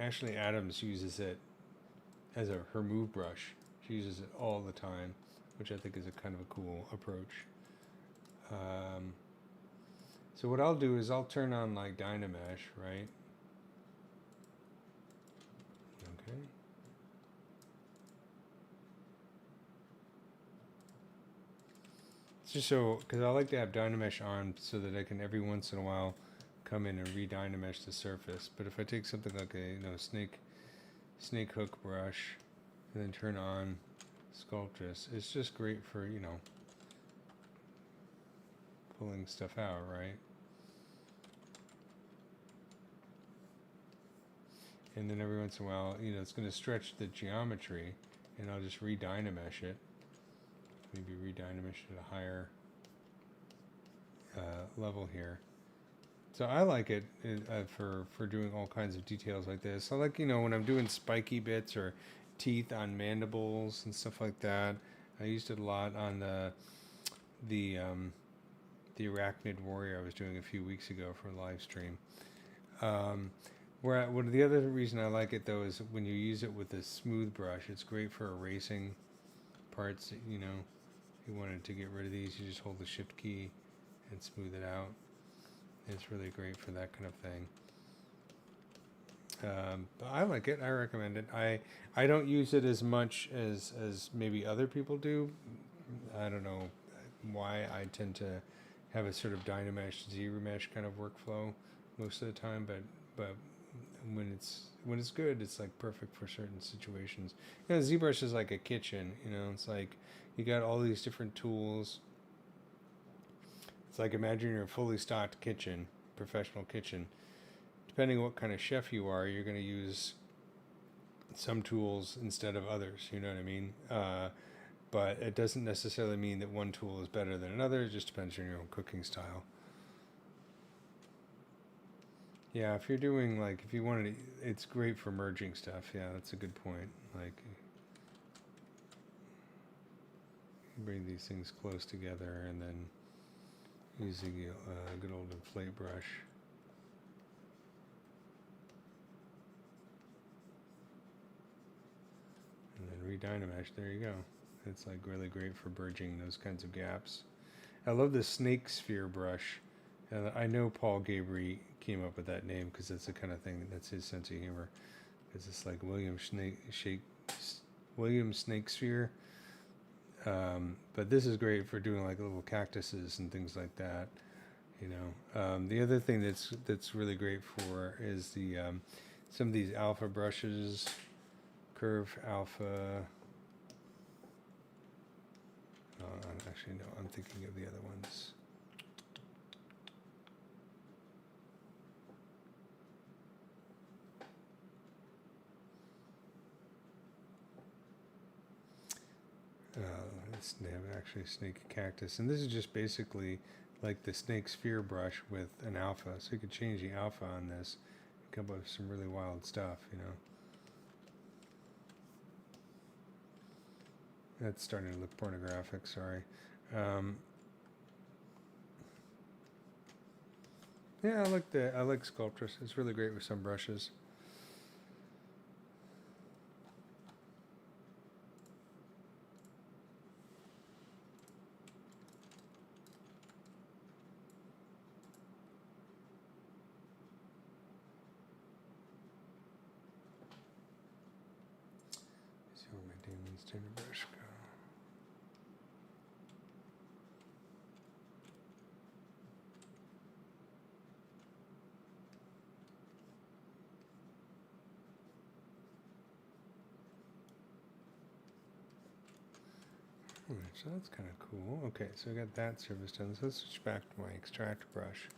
Ashley Adams uses it as her move brush. She uses it all the time, which I think is a kind of a cool approach. So what I'll do is I'll turn on like Dynamesh, right? Okay. It's just so, because I like to have Dynamesh on so that I can every once in a while come in and re-Dynamesh the surface. But if I take something like a snake hook brush and then turn on Sculptris, it's just great for pulling stuff out, right? And then every once in a while, it's going to stretch the geometry, and I'll just re-Dynamesh it. Maybe re-Dynamesh at a higher level here. So I like it for doing all kinds of details like this. I like, when I'm doing spiky bits or teeth on mandibles and stuff like that. I used it a lot on the Arachnid Warrior I was doing a few weeks ago for a live stream. The other reason I like it though is when you use it with a smooth brush, it's great for erasing parts that, you wanted to get rid of these, you just hold the shift key and smooth it out. It's really great for that kind of thing. But I like it. I recommend it. I don't use it as much as maybe other people do. I don't know why. I tend to have a sort of Dynamesh, Z-Remesh kind of workflow most of the time, but when it's good, it's like perfect for certain situations. You know, ZBrush is like a kitchen. You know, it's like you got all these different tools. It's like imagine you're a fully stocked kitchen, professional kitchen. Depending on what kind of chef you are, you're going to use some tools instead of others. You know what I mean? But it doesn't necessarily mean that one tool is better than another. It just depends on your own cooking style. Yeah, if you're doing like, if you wanted to, it's great for merging stuff. Yeah, that's a good point. Like, bring these things close together and then using a good old inflate brush. And then redynamesh, there you go. It's like really great for bridging those kinds of gaps. I love the snake sphere brush. And I know Paul Gabry came up with that name because that's the kind of thing that's his sense of humor. Because it's like William Snake Sphere. But this is great for doing like little cactuses and things like that. You know, the other thing that's really great for is the some of these alpha brushes, curve alpha. Actually, no, I'm thinking of the other ones. They have actually snake cactus, and this is just basically like the snake sphere brush with an alpha. So you could change the alpha on this, and come up with some really wild stuff, you know. That's starting to look pornographic. Sorry. Yeah, I like Sculptress. It's really great with some brushes. Let's see where my Damon Standard brush go. So that's kind of cool. Okay, so I got that surface done. So let's switch back to my extract brush.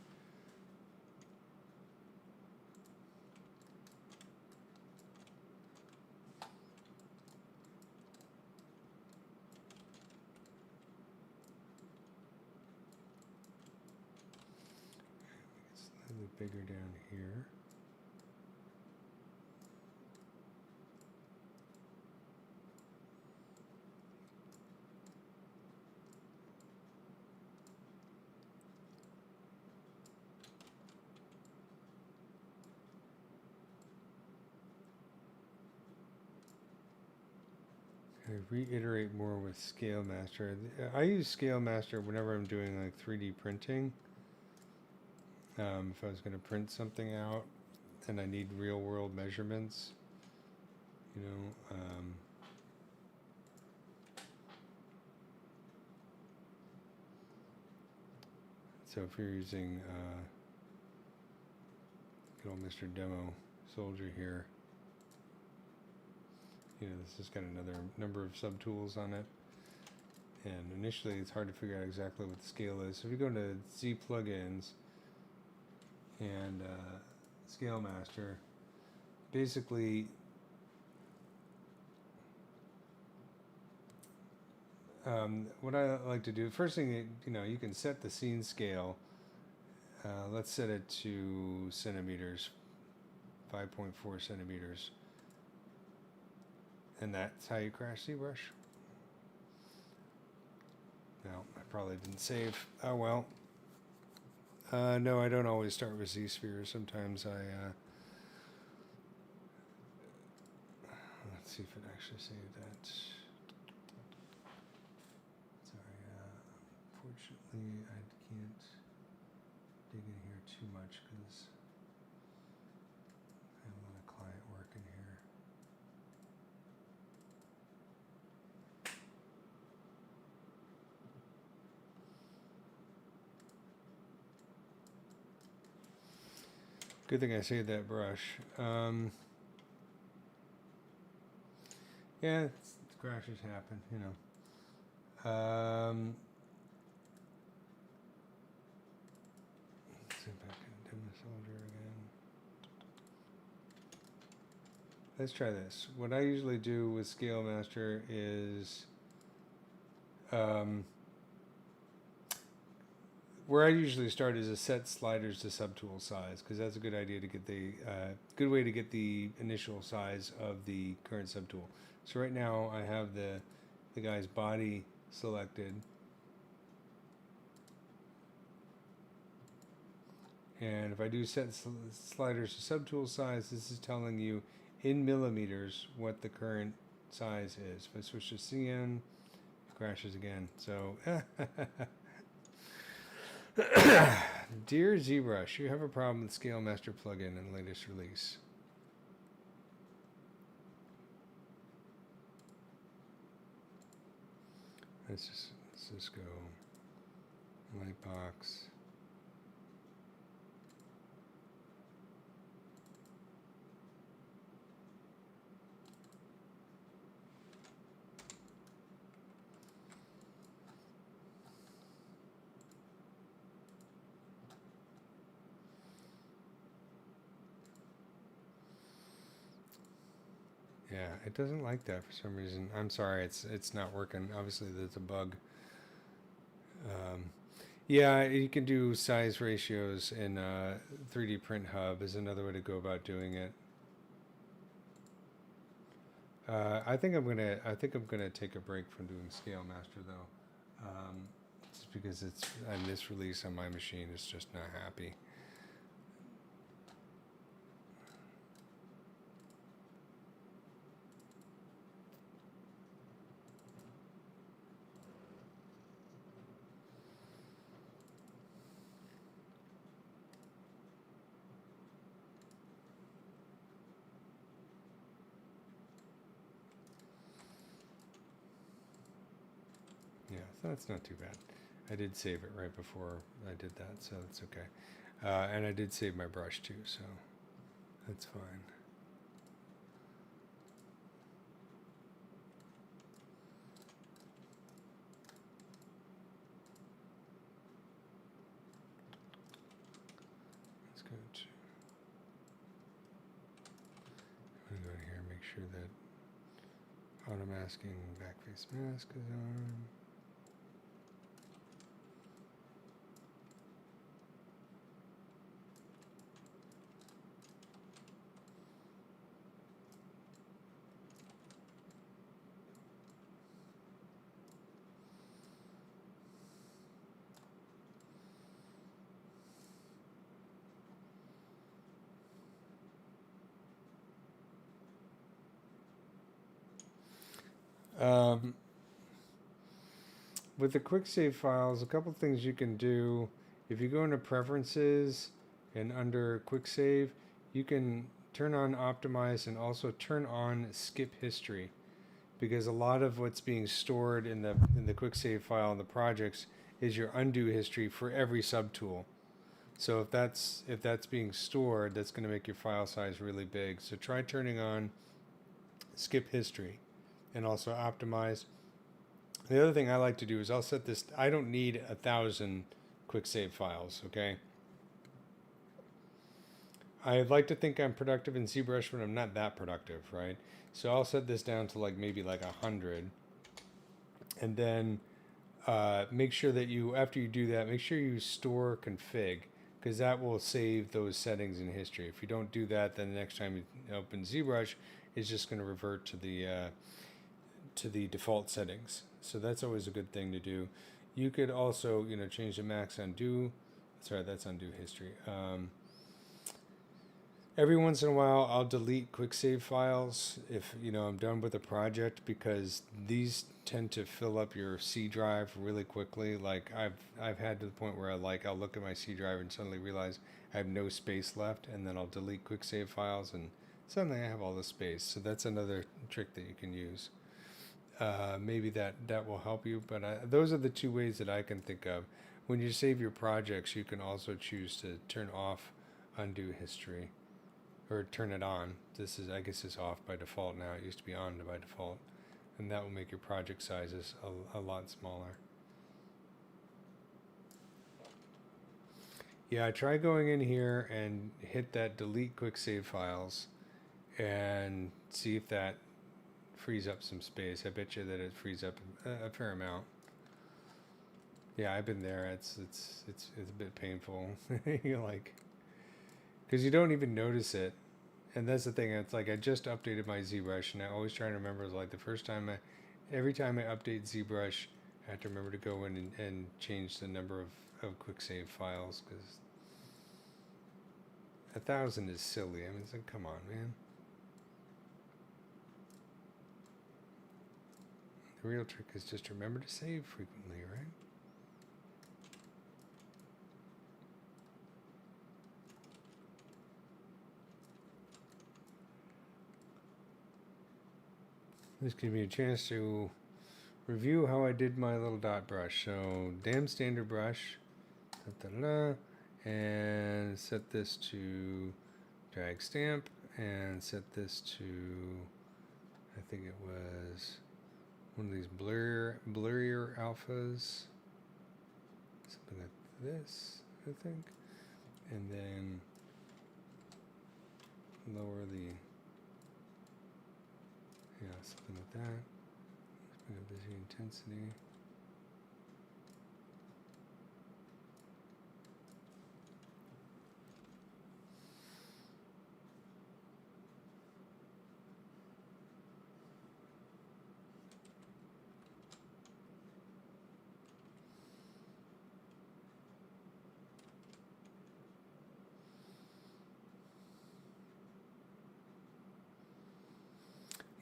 Slightly bigger down here. I reiterate more with Scale Master. I use Scale Master whenever I'm doing like 3D printing. If I was going to print something out and I need real world measurements, you know, so if you're using good old Mr. Demo Soldier here, you know, this has got another number of subtools on it. And initially it's hard to figure out exactly what the scale is. So if you go to Z plugins and Scale Master, basically what I like to do, first thing, you know, you can set the scene scale. Let's set it to centimeters, 5.4 centimeters. And that's how you crash ZBrush. No, I probably didn't save. Oh well. No, I don't always start with Z-spheres. Sometimes I... let's see if it actually saved that. Sorry, unfortunately I can't dig in here too much because I have a lot of client work in here. Good thing I saved that brush. Yeah, crashes happen, you know. Let's see if I can dim the soldier again. Let's try this. What I usually do with Scale Master is where I usually start is a set sliders to subtool size, because that's a good idea to get the good way to get the initial size of the current subtool. So right now I have the guy's body selected, and if I do set sliders to subtool size, this is telling you in millimeters what the current size is. If I switch to CN, it crashes again. So dear ZBrush, you have a problem with Scale Master plugin in the latest release. Let's just go Lightbox. Yeah, it doesn't like that for some reason. I'm sorry, it's not working. Obviously, there's a bug. Yeah, you can do size ratios in 3D Print Hub is another way to go about doing it. I think I'm gonna take a break from doing Scale Master though, just because it's on this release on my machine, it's just not happy. Yeah, so that's not too bad. I did save it right before I did that, so that's okay. And I did save my brush too, so that's fine. Let's go to, I'm gonna go in here and make sure that auto masking backface mask is on. With the quick save files, a couple things you can do. If you go into preferences and under quick save, you can turn on optimize and also turn on skip history, because a lot of what's being stored in the quick save file in the projects is your undo history for every subtool. So if that's being stored, that's going to make your file size really big. So try turning on skip history and also optimize. The other thing I like to do is I'll set this, I don't need 1,000 quick save files, okay? I like to think I'm productive in ZBrush, but I'm not that productive, right? So I'll set this down to maybe 100. And then make sure that after you do that, make sure you store config, because that will save those settings in history. If you don't do that, then the next time you open ZBrush, it's just going to revert to the default settings. So that's always a good thing to do. You could also, change the max undo. Sorry, that's undo history. Every once in a while, I'll delete quick save files if I'm done with a project, because these tend to fill up your C drive really quickly. Like I've had to the point where I'll look at my C drive and suddenly realize I have no space left, and then I'll delete quick save files, and suddenly I have all the space. So that's another trick that you can use. Maybe that will help you, but those are the two ways that I can think of. When you save your projects, you can also choose to turn off undo history, or turn it on. This is, I guess, it's off by default now. It used to be on by default, and that will make your project sizes a lot smaller. Yeah, try going in here and hit that delete quick save files and see if that frees up some space. I bet you that it frees up a fair amount. Yeah, I've been there. It's a bit painful. You're like, because you don't even notice it. And that's the thing. It's like I just updated my ZBrush, and I always try to remember, like, the first time every time I update ZBrush, I have to remember to go in and change the number of quick save files, because 1,000 is silly. I mean, it's like, come on, man. The real trick is just remember to save frequently, right? This gives me a chance to review how I did my little dot brush. So, damn standard brush, and set this to drag stamp, and set this to, I think it was one of these blurrier alphas, something like this, I think, and then lower the, yeah, something like that. Let's bring up the intensity.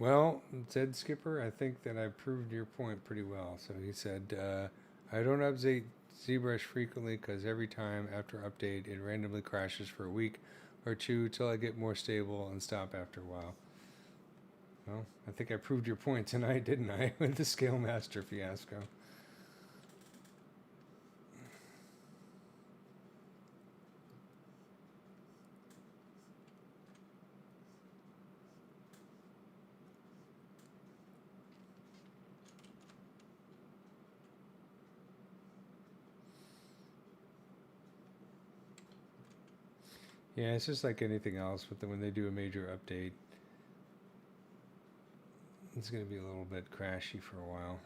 Well, said Skipper, I think that I proved your point pretty well. So he said, I don't update ZBrush frequently because every time after update, it randomly crashes for a week or two till I get more stable and stop after a while. Well, I think I proved your point tonight, didn't I, with the Scale Master fiasco. Yeah, it's just like anything else. When they do a major update, it's going to be a little bit crashy for a while.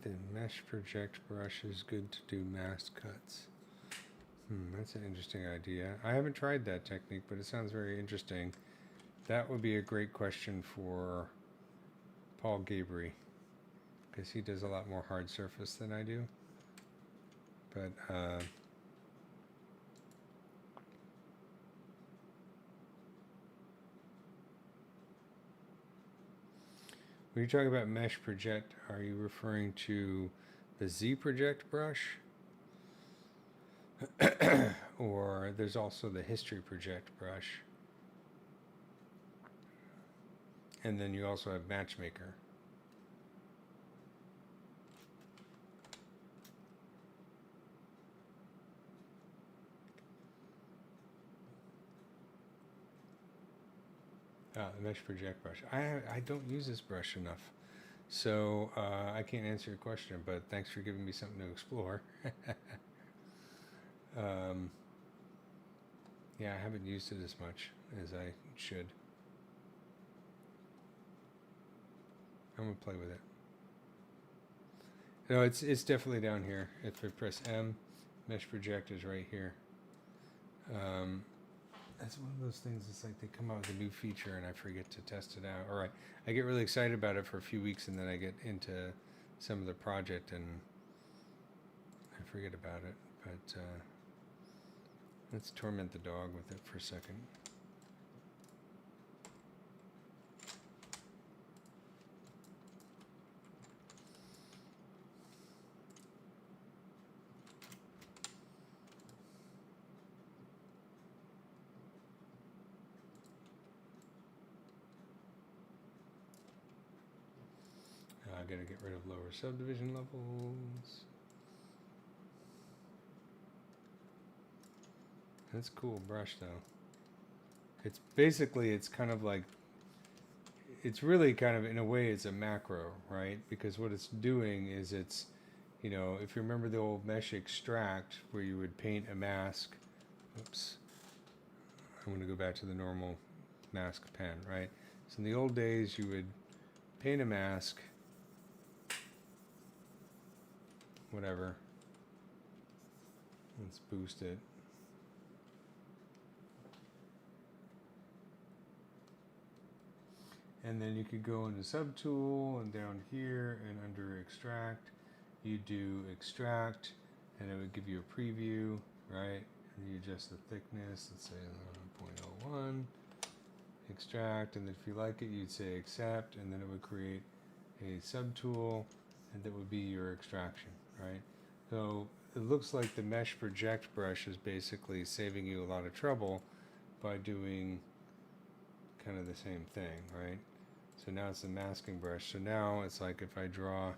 The mesh project brush is good to do mask cuts. That's an interesting idea. I haven't tried that technique, but it sounds very interesting. That would be a great question for Paul Gabry, because he does a lot more hard surface than I do. But when you talk about mesh project, are you referring to the Z project brush? Or there's also the history project brush. And then you also have Matchmaker. The mesh project brush. I don't use this brush enough, so I can't answer your question, but thanks for giving me something to explore. Yeah, I haven't used it as much as I should. I'm gonna play with it. No, it's definitely down here. If I press M, mesh project is right here. That's one of those things. It's like they come out with a new feature and I forget to test it out. Or I get really excited about it for a few weeks and then I get into some of the project and I forget about it. But let's torment the dog with it for a second. I gotta get rid of lower subdivision levels. That's a cool brush though. It's basically, it's kind of like, it's really kind of, in a way, it's a macro, right? Because what it's doing is it's, you know, if you remember the old mesh extract where you would paint a mask. Oops. I'm going to go back to the normal mask pen, right? So in the old days, you would paint a mask, whatever. Let's boost it. And then you could go into subtool and down here and under extract, you do extract and it would give you a preview, right? And you adjust the thickness, let's say 1.01, extract, and if you like it, you'd say accept, and then it would create a subtool, and that would be your extraction, right? So it looks like the mesh project brush is basically saving you a lot of trouble by doing kind of the same thing, right? So now it's the masking brush. So now it's like if I draw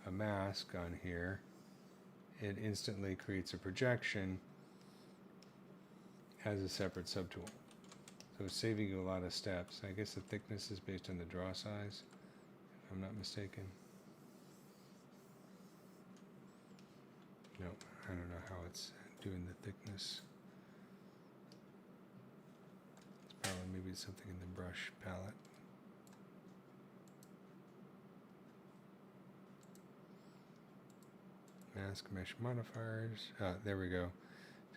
a mask on here, it instantly creates a projection as a separate subtool. So it's saving you a lot of steps. I guess the thickness is based on the draw size, if I'm not mistaken. No, I don't know how it's doing the thickness. It's probably maybe something in the brush palette. Mask mesh modifiers. There we go.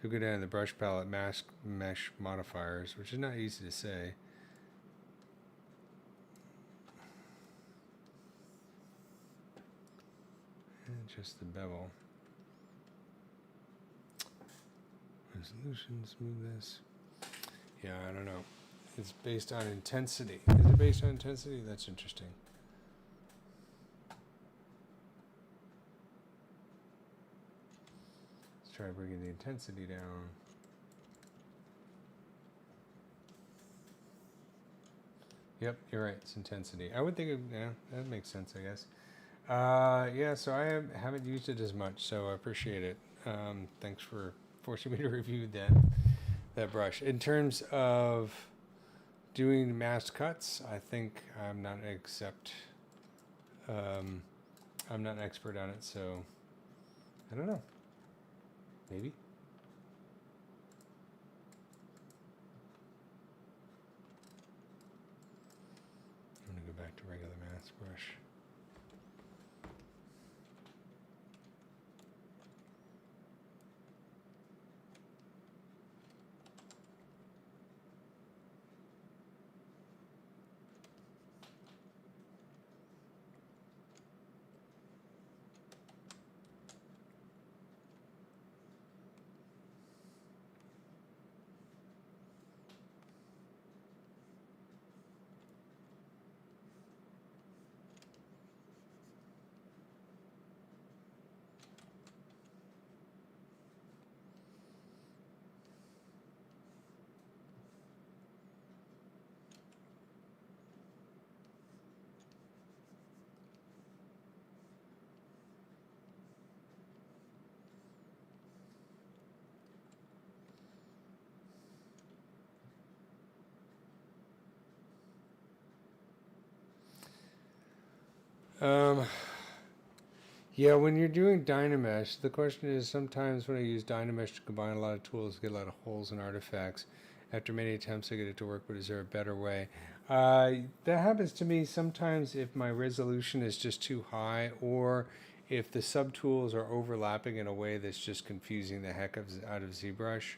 So go down to the brush palette, mask mesh modifiers, which is not easy to say. And just the bevel. Resolution, smoothness. Yeah, I don't know. It's based on intensity. Is it based on intensity? That's interesting. Try bringing the intensity down. Yep, you're right. It's intensity. I would think, yeah, that makes sense, I guess. Yeah, so I haven't used it as much, so I appreciate it. Thanks for forcing me to review that brush. In terms of doing masked cuts, I think I'm not an expert on it, so I don't know. Maybe. I'm going to go back to regular mask brush. Yeah, when you're doing Dynamesh, the question is sometimes when I use Dynamesh to combine a lot of tools, get a lot of holes and artifacts. After many attempts, I get it to work, but is there a better way? That happens to me sometimes if my resolution is just too high, or if the subtools are overlapping in a way that's just confusing the heck out of ZBrush.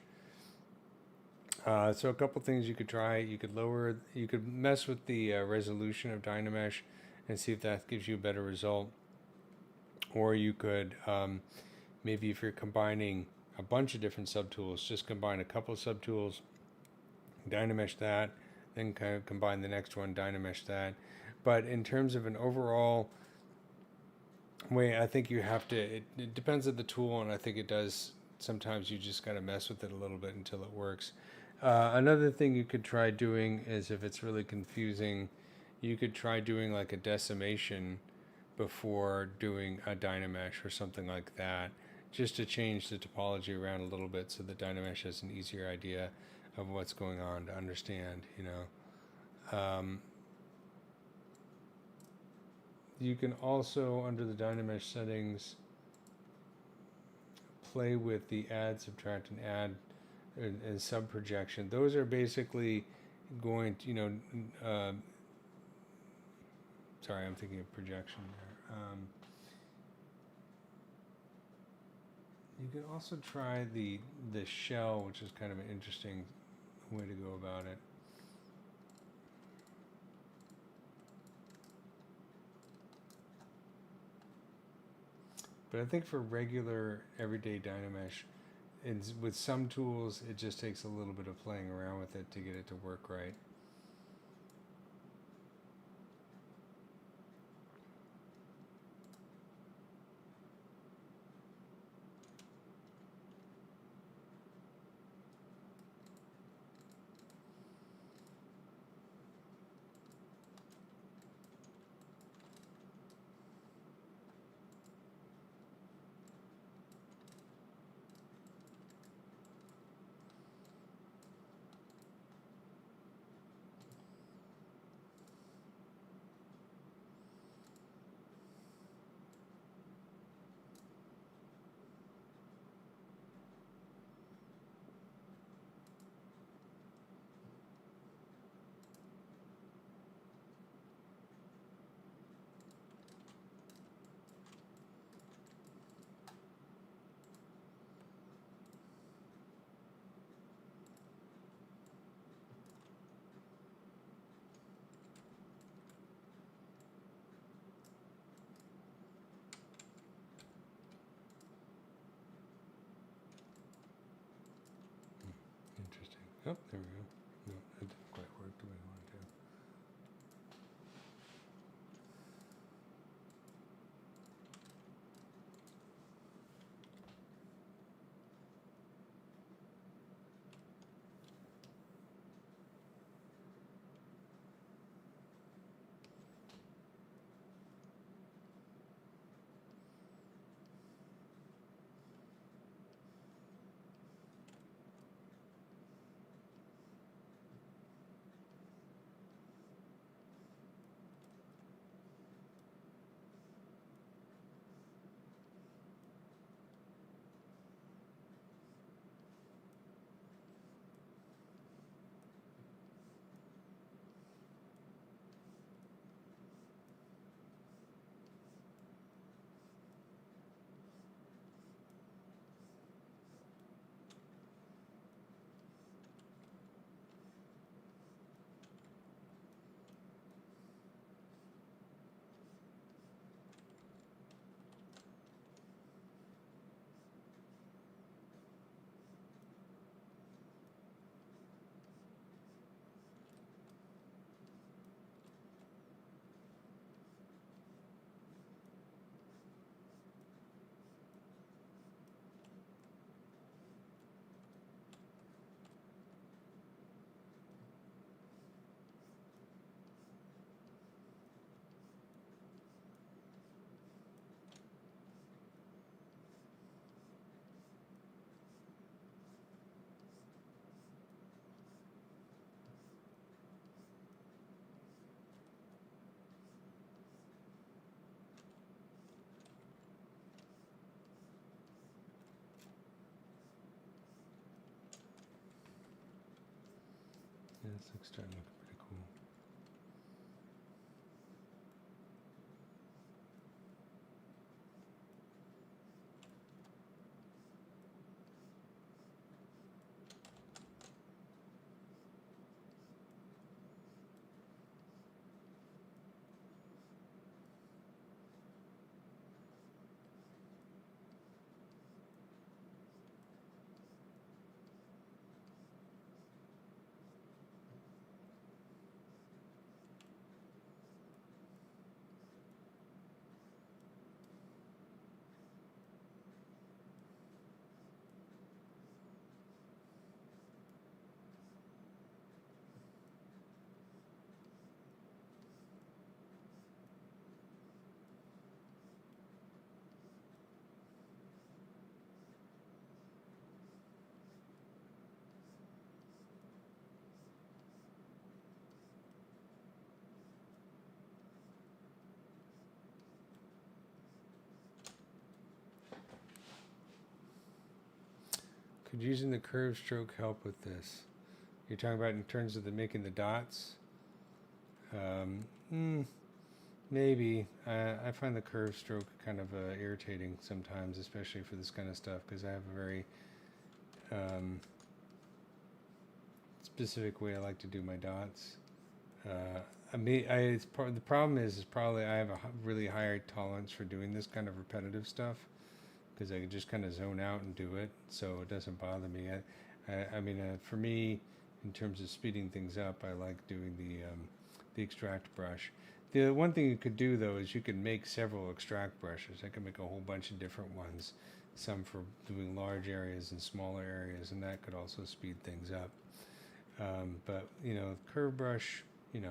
So a couple things you could try. You could mess with the resolution of Dynamesh and see if that gives you a better result. Or you could, maybe if you're combining a bunch of different subtools, just combine a couple of subtools, Dynamesh that, then kind of combine the next one, Dynamesh that. But in terms of an overall way, I think you have to, it depends on the tool, and I think it does, sometimes you just got to mess with it a little bit until it works. Another thing you could try doing is, if it's really confusing, you could try doing like a decimation before doing a Dynamesh or something like that, just to change the topology around a little bit so that Dynamesh has an easier idea of what's going on to understand, you know. You can also, under the Dynamesh settings, play with the add, subtract, and add and sub projection. Those are basically going to, you know, sorry, I'm thinking of projection there. You can also try the shell, which is kind of an interesting way to go about it. But I think for regular everyday Dynamesh, with some tools, it just takes a little bit of playing around with it to get it to work right. Interesting. Oh, there we go. No, it didn't quite work the way I wanted to. Yeah, this looks starting to look pretty cool. Could using the curve stroke help with this? You're talking about in terms of the making the dots? Maybe. I find the curve stroke kind of irritating sometimes, especially for this kind of stuff, because I have a very specific way I like to do my dots. The problem is probably I have a really high tolerance for doing this kind of repetitive stuff, because I can just kind of zone out and do it, so it doesn't bother me. For me, in terms of speeding things up, I like doing the extract brush. The one thing you could do though is you could make several extract brushes. I could make a whole bunch of different ones, some for doing large areas and smaller areas, and that could also speed things up. But curve brush, let's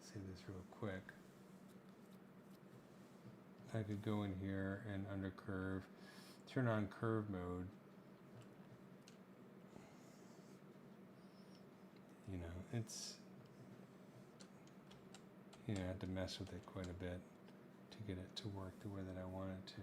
see this real quick. I could go in here and under curve, turn on curve mode. It's, I had to mess with it quite a bit to get it to work the way that I want it to.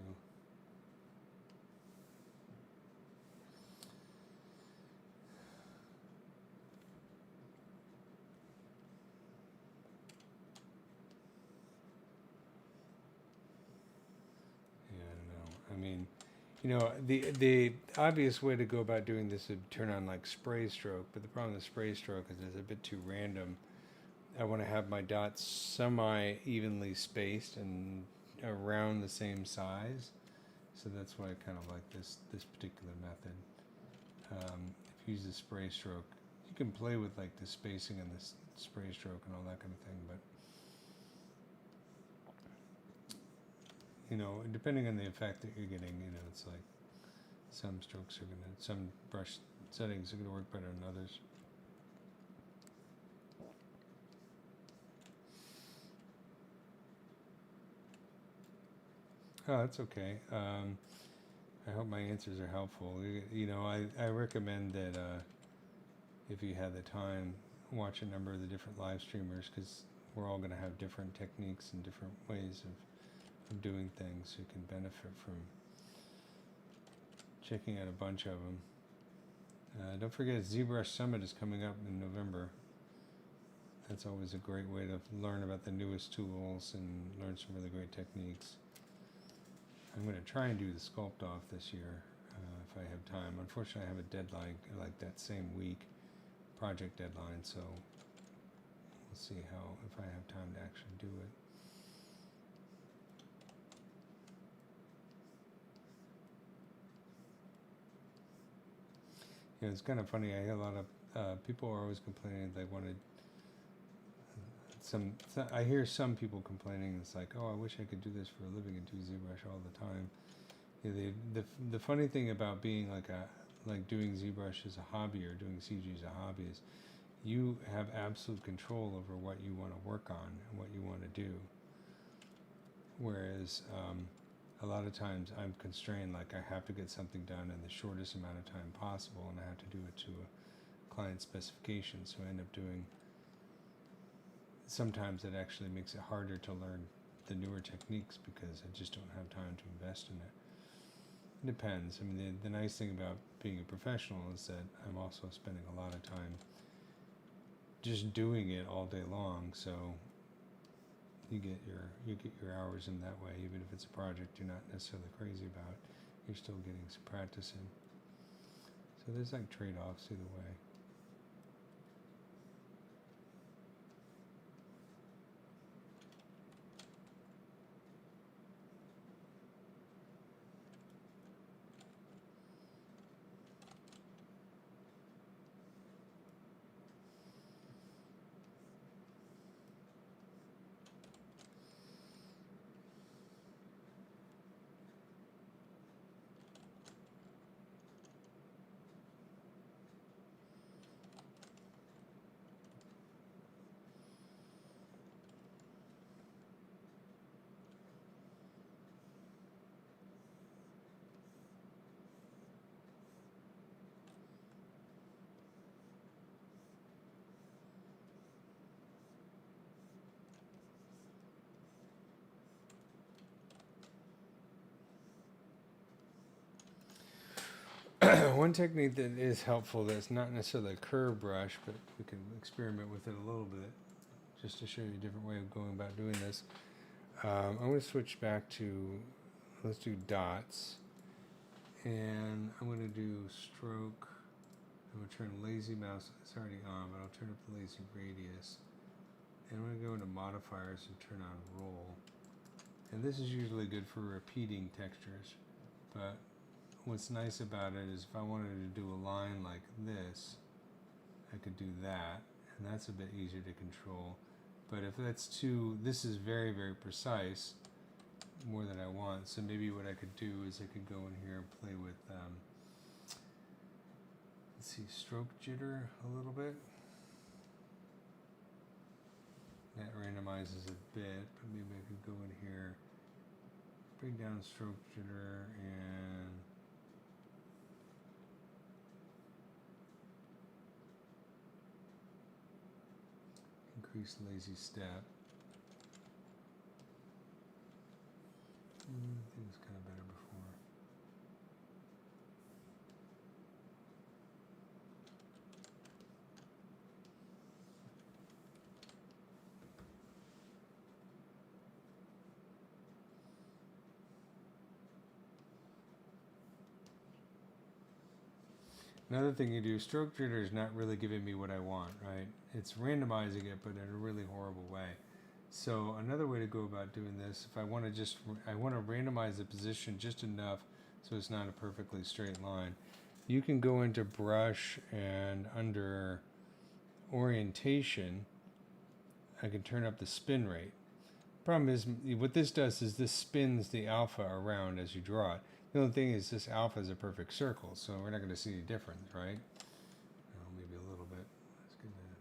The obvious way to go about doing this would turn on like spray stroke, but the problem with spray stroke is it's a bit too random. I want to have my dots semi-evenly spaced and around the same size, so that's why I kind of like this particular method. If you use the spray stroke, you can play with like the spacing and the spray stroke and all that kind of thing, but depending on the effect that you're getting, it's like some brush settings are going to work better than others. Oh, that's okay. I hope my answers are helpful. I recommend that if you have the time, watch a number of the different live streamers, because we're all going to have different techniques and different ways of doing things, so you can benefit from checking out a bunch of them. Don't forget ZBrush Summit is coming up in November. That's always a great way to learn about the newest tools and learn some really great techniques. I'm going to try and do the sculpt off this year if I have time. Unfortunately, I have a deadline like that same week, project deadline, so we'll see if I have time to actually do it. It's kind of funny. I hear a lot of people are always complaining they wanted I hear some people complaining. It's like, oh, I wish I could do this for a living and do ZBrush all the time. The funny thing about being like doing ZBrush as a hobby or doing CG as a hobby is you have absolute control over what you want to work on and what you want to do. Whereas a lot of times I'm constrained, like I have to get something done in the shortest amount of time possible, and I have to do it to a client specification, so I end up doing, sometimes it actually makes it harder to learn the newer techniques because I just don't have time to invest in it. It depends. The nice thing about being a professional is that I'm also spending a lot of time just doing it all day long. So you get your hours in that way, even if it's a project you're not necessarily crazy about. You're still getting some practice in. So there's like trade-offs either way. One technique that is helpful that's not necessarily a curve brush, but we can experiment with it a little bit just to show you a different way of going about doing this. I'm going to switch back to, let's do dots, and I'm going to do stroke. I'm going to turn lazy mouse, it's already on, but I'll turn up the lazy radius. And I'm going to go into modifiers and turn on roll. And this is usually good for repeating textures, but what's nice about it is if I wanted to do a line like this, I could do that, and that's a bit easier to control. But if that's too, this is very, very precise, more than I want. So maybe what I could do is I could go in here and play with, let's see, stroke jitter a little bit. That randomizes a bit, but maybe I could go in here, bring down stroke jitter, and increase lazy step. I think it's kind of better before. Another thing you do, stroke jitter is not really giving me what I want, right? It's randomizing it, but in a really horrible way. So another way to go about doing this, if I want to randomize the position just enough so it's not a perfectly straight line, you can go into brush and under orientation, I can turn up the spin rate. Problem is, what this does is this spins the alpha around as you draw it. The only thing is this alpha is a perfect circle, so we're not going to see any difference, right? Maybe a little bit. Let's get the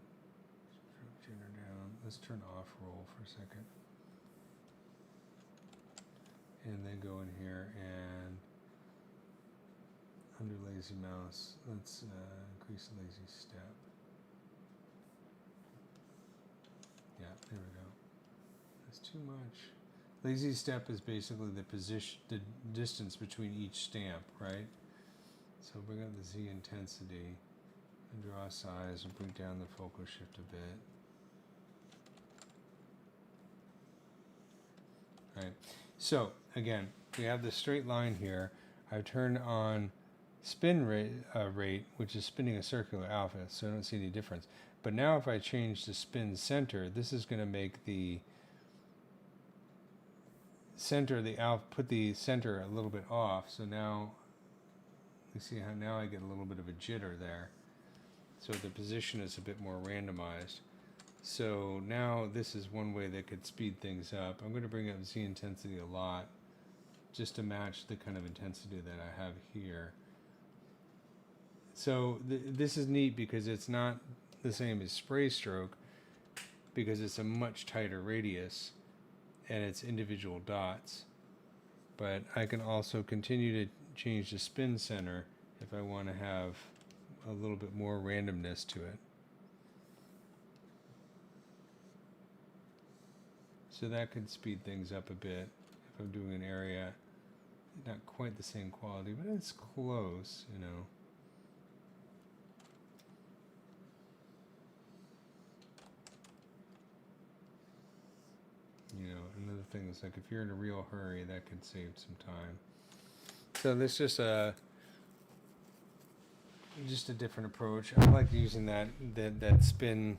stroke jitter down. Let's turn off roll for a second. And then go in here and under lazy mouse, let's increase lazy step. Yeah, there we go. That's too much. Lazy step is basically the position, the distance between each stamp, right? So bring up the Z intensity and draw size and bring down the focal shift a bit. Right. So again, we have this straight line here. I've turned on spin rate, which is spinning a circular alpha, so I don't see any difference. But now if I change the spin center, this is going to make the center, the alpha, put the center a little bit off. So now you see how now I get a little bit of a jitter there. So the position is a bit more randomized. So now this is one way that could speed things up. I'm going to bring up Z intensity a lot just to match the kind of intensity that I have here. So this is neat because it's not the same as spray stroke because it's a much tighter radius and it's individual dots. But I can also continue to change the spin center if I want to have a little bit more randomness to it. So that could speed things up a bit if I'm doing an area, not quite the same quality, but it's close, you know. another thing is like if you're in a real hurry, that could save some time. So this just a different approach. I like using that spin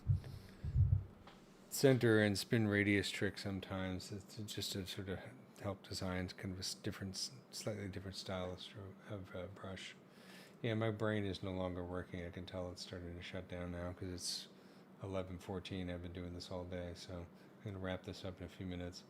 center and spin radius trick sometimes. It's just to sort of help design kind of a different, slightly different style of brush. Yeah, my brain is no longer working. I can tell it's starting to shut down now because it's 11:14. I've been doing this all day, so I'm going to wrap this up in a few minutes.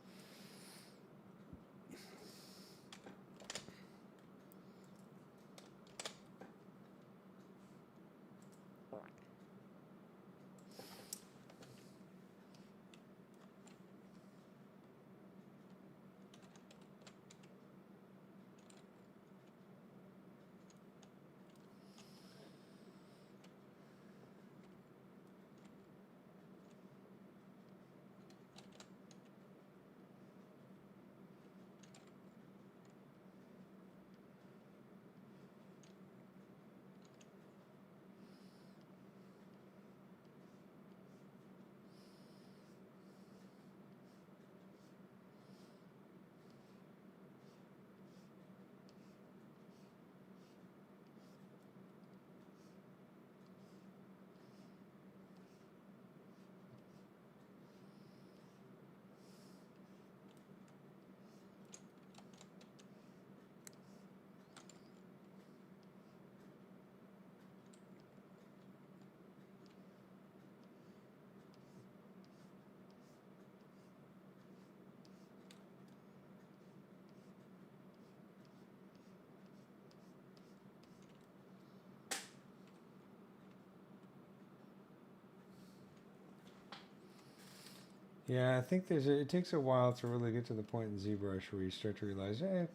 Yeah, I think it takes a while to really get to the point in ZBrush where you start to realize, you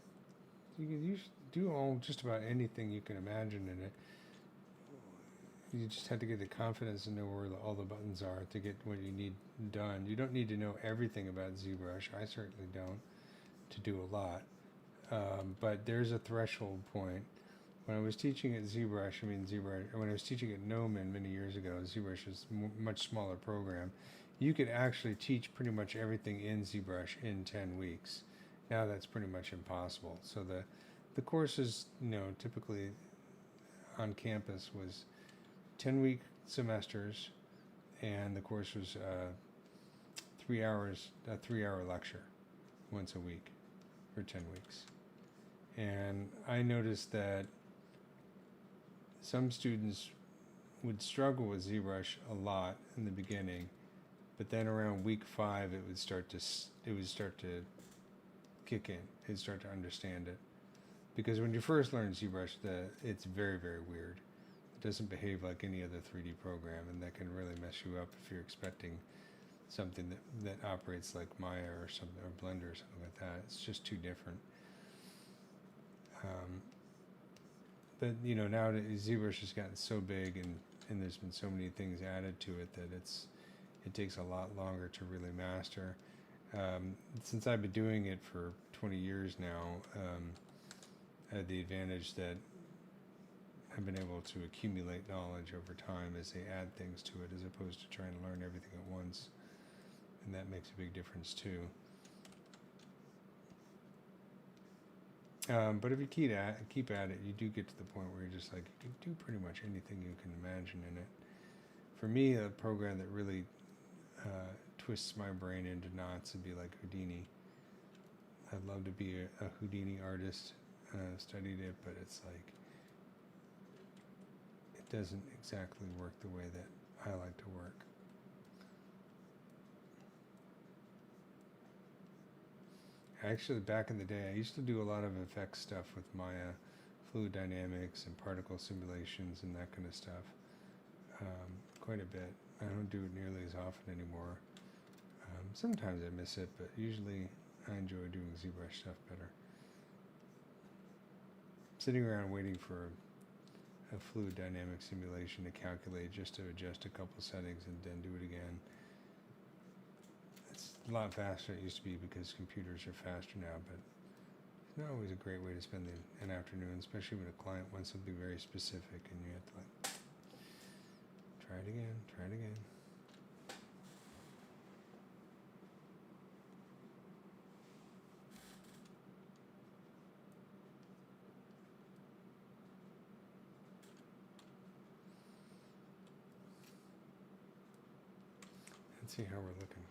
can do just about anything you can imagine in it. You just have to get the confidence to know where all the buttons are to get what you need done. You don't need to know everything about ZBrush. I certainly don't, to do a lot. But there's a threshold point. When I was teaching at ZBrush, when I was teaching at Gnomon many years ago, ZBrush was a much smaller program. You could actually teach pretty much everything in ZBrush in 10 weeks. Now that's pretty much impossible. So the courses, typically on campus was 10-week semesters, and the course was 3 hours, a 3-hour lecture once a week for 10 weeks. And I noticed that some students would struggle with ZBrush a lot in the beginning, but then around week 5 it would start to kick in. They'd start to understand it, because when you first learn ZBrush, it's very, very weird. It doesn't behave like any other 3D program, and that can really mess you up if you're expecting something that operates like Maya or something, or Blender or something like that. It's just too different. But now ZBrush has gotten so big, and there's been so many things added to it that it takes a lot longer to really master. Since I've been doing it for 20 years now, I had the advantage that I've been able to accumulate knowledge over time as they add things to it, as opposed to trying to learn everything at once, and that makes a big difference too. But if you keep at it, you do get to the point where you're just like, you can do pretty much anything you can imagine in it. For me, a program that really twists my brain into knots would be like Houdini. I'd love to be a Houdini artist. Studied it, but it's like, it doesn't exactly work the way that I like to work. Actually, back in the day, I used to do a lot of effects stuff with Maya, fluid dynamics and particle simulations and that kind of stuff. Quite a bit. I don't do it nearly as often anymore. Sometimes I miss it, but usually I enjoy doing ZBrush stuff better. Sitting around waiting for a fluid dynamic simulation to calculate just to adjust a couple settings and then do it again. It's a lot faster than it used to be because computers are faster now, but it's not always a great way to spend an afternoon, especially when a client wants something very specific and you have to like, try it again, try it again. Let's see how we're looking.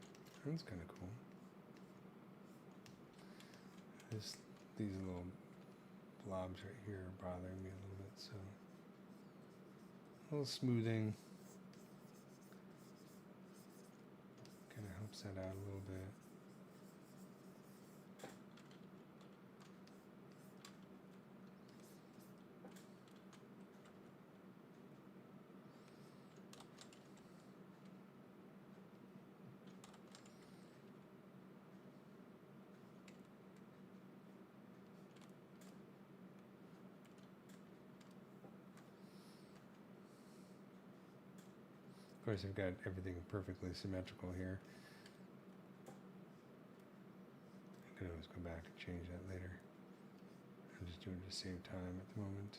That's kind of cool. These little blobs right here are bothering me a little bit, so a little smoothing kind of helps that out a little bit. Of course, I've got everything perfectly symmetrical here. I could always go back and change that later. I'm just doing it to save time at the moment.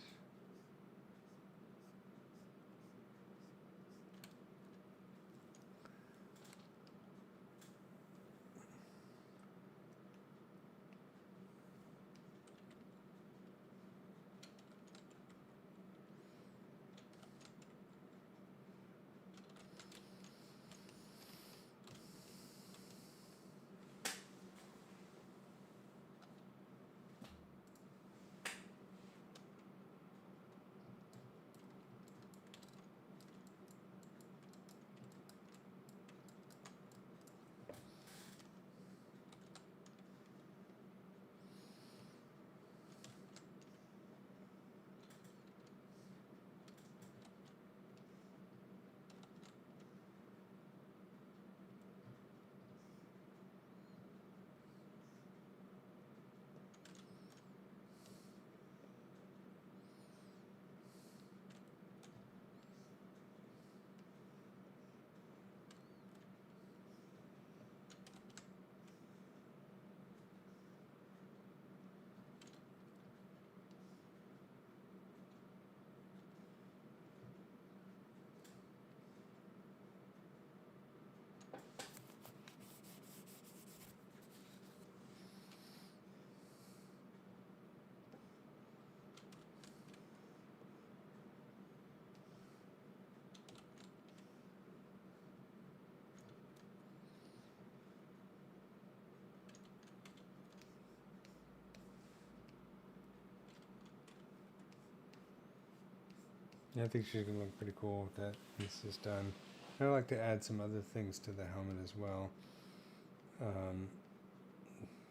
Yeah, I think she's gonna look pretty cool with that piece is done. I'd like to add some other things to the helmet as well.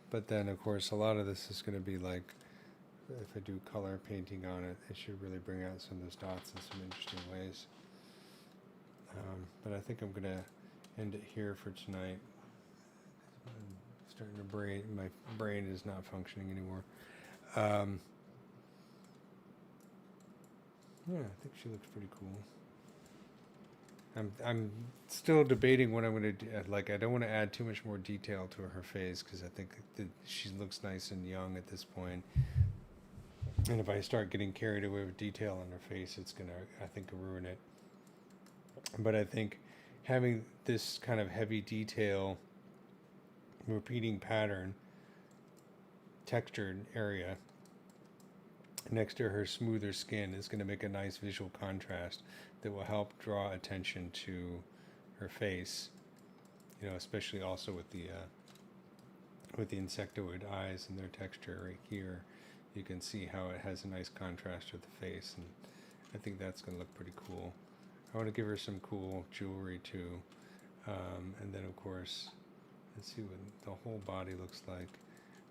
But then, of course, a lot of this is going to be like, if I do color painting on it, it should really bring out some of those dots in some interesting ways. But I think I'm going to end it here for tonight. I'm starting to my brain is not functioning anymore. Yeah, I think she looks pretty cool. I'm still debating what I'm going to do. Like, I don't want to add too much more detail to her face because I think that she looks nice and young at this point. And if I start getting carried away with detail on her face, it's going to, I think, ruin it. But I think having this kind of heavy detail, repeating pattern, textured area next to her smoother skin is going to make a nice visual contrast that will help draw attention to her face, you know, especially also with the insectoid eyes and their texture right here. You can see how it has a nice contrast with the face, and I think that's going to look pretty cool. I want to give her some cool jewelry too, and then of course, let's see what the whole body looks like.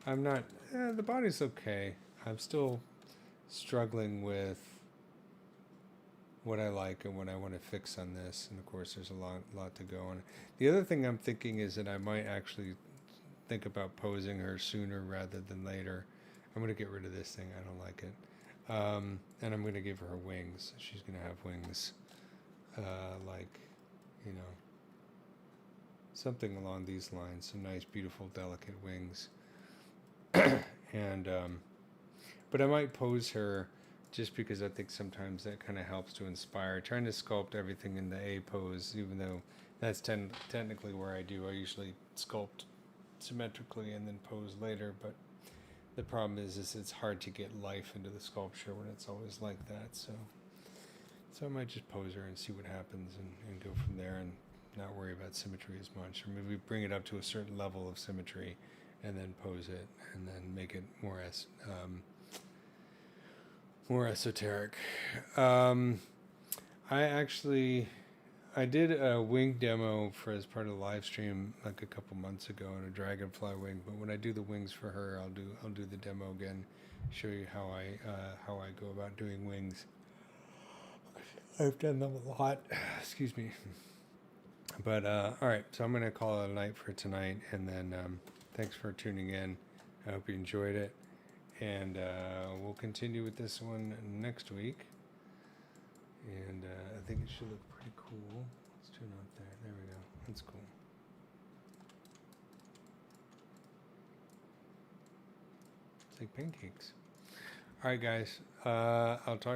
I'm not, the body's okay. I'm still struggling with what I like and what I want to fix on this, and of course there's a lot to go on. The other thing I'm thinking is that I might actually think about posing her sooner rather than later. I'm going to get rid of this thing, I don't like it, and I'm going to give her wings. She's going to have wings, like, you know, something along these lines, some nice beautiful delicate wings. And but I might pose her just because I think sometimes that kind of helps to inspire. Trying to sculpt everything in the A pose, even though that's technically where I do. I usually sculpt symmetrically and then pose later, but the problem is it's hard to get life into the sculpture when it's always like that. So I might just pose her and see what happens and go from there and not worry about symmetry as much, or maybe bring it up to a certain level of symmetry and then pose it and then make it more esoteric. I did a wing demo as part of the live stream like a couple months ago on a dragonfly wing, but when I do the wings for her, I'll do the demo again, show you how I go about doing wings. I've done them a lot. Excuse me. But all right, so I'm gonna call it a night for tonight, and then thanks for tuning in. I hope you enjoyed it, and we'll continue with this one next week. And I think it should look pretty cool. Let's turn off there. There we go. That's cool. It's like pancakes. All right, guys. I'll talk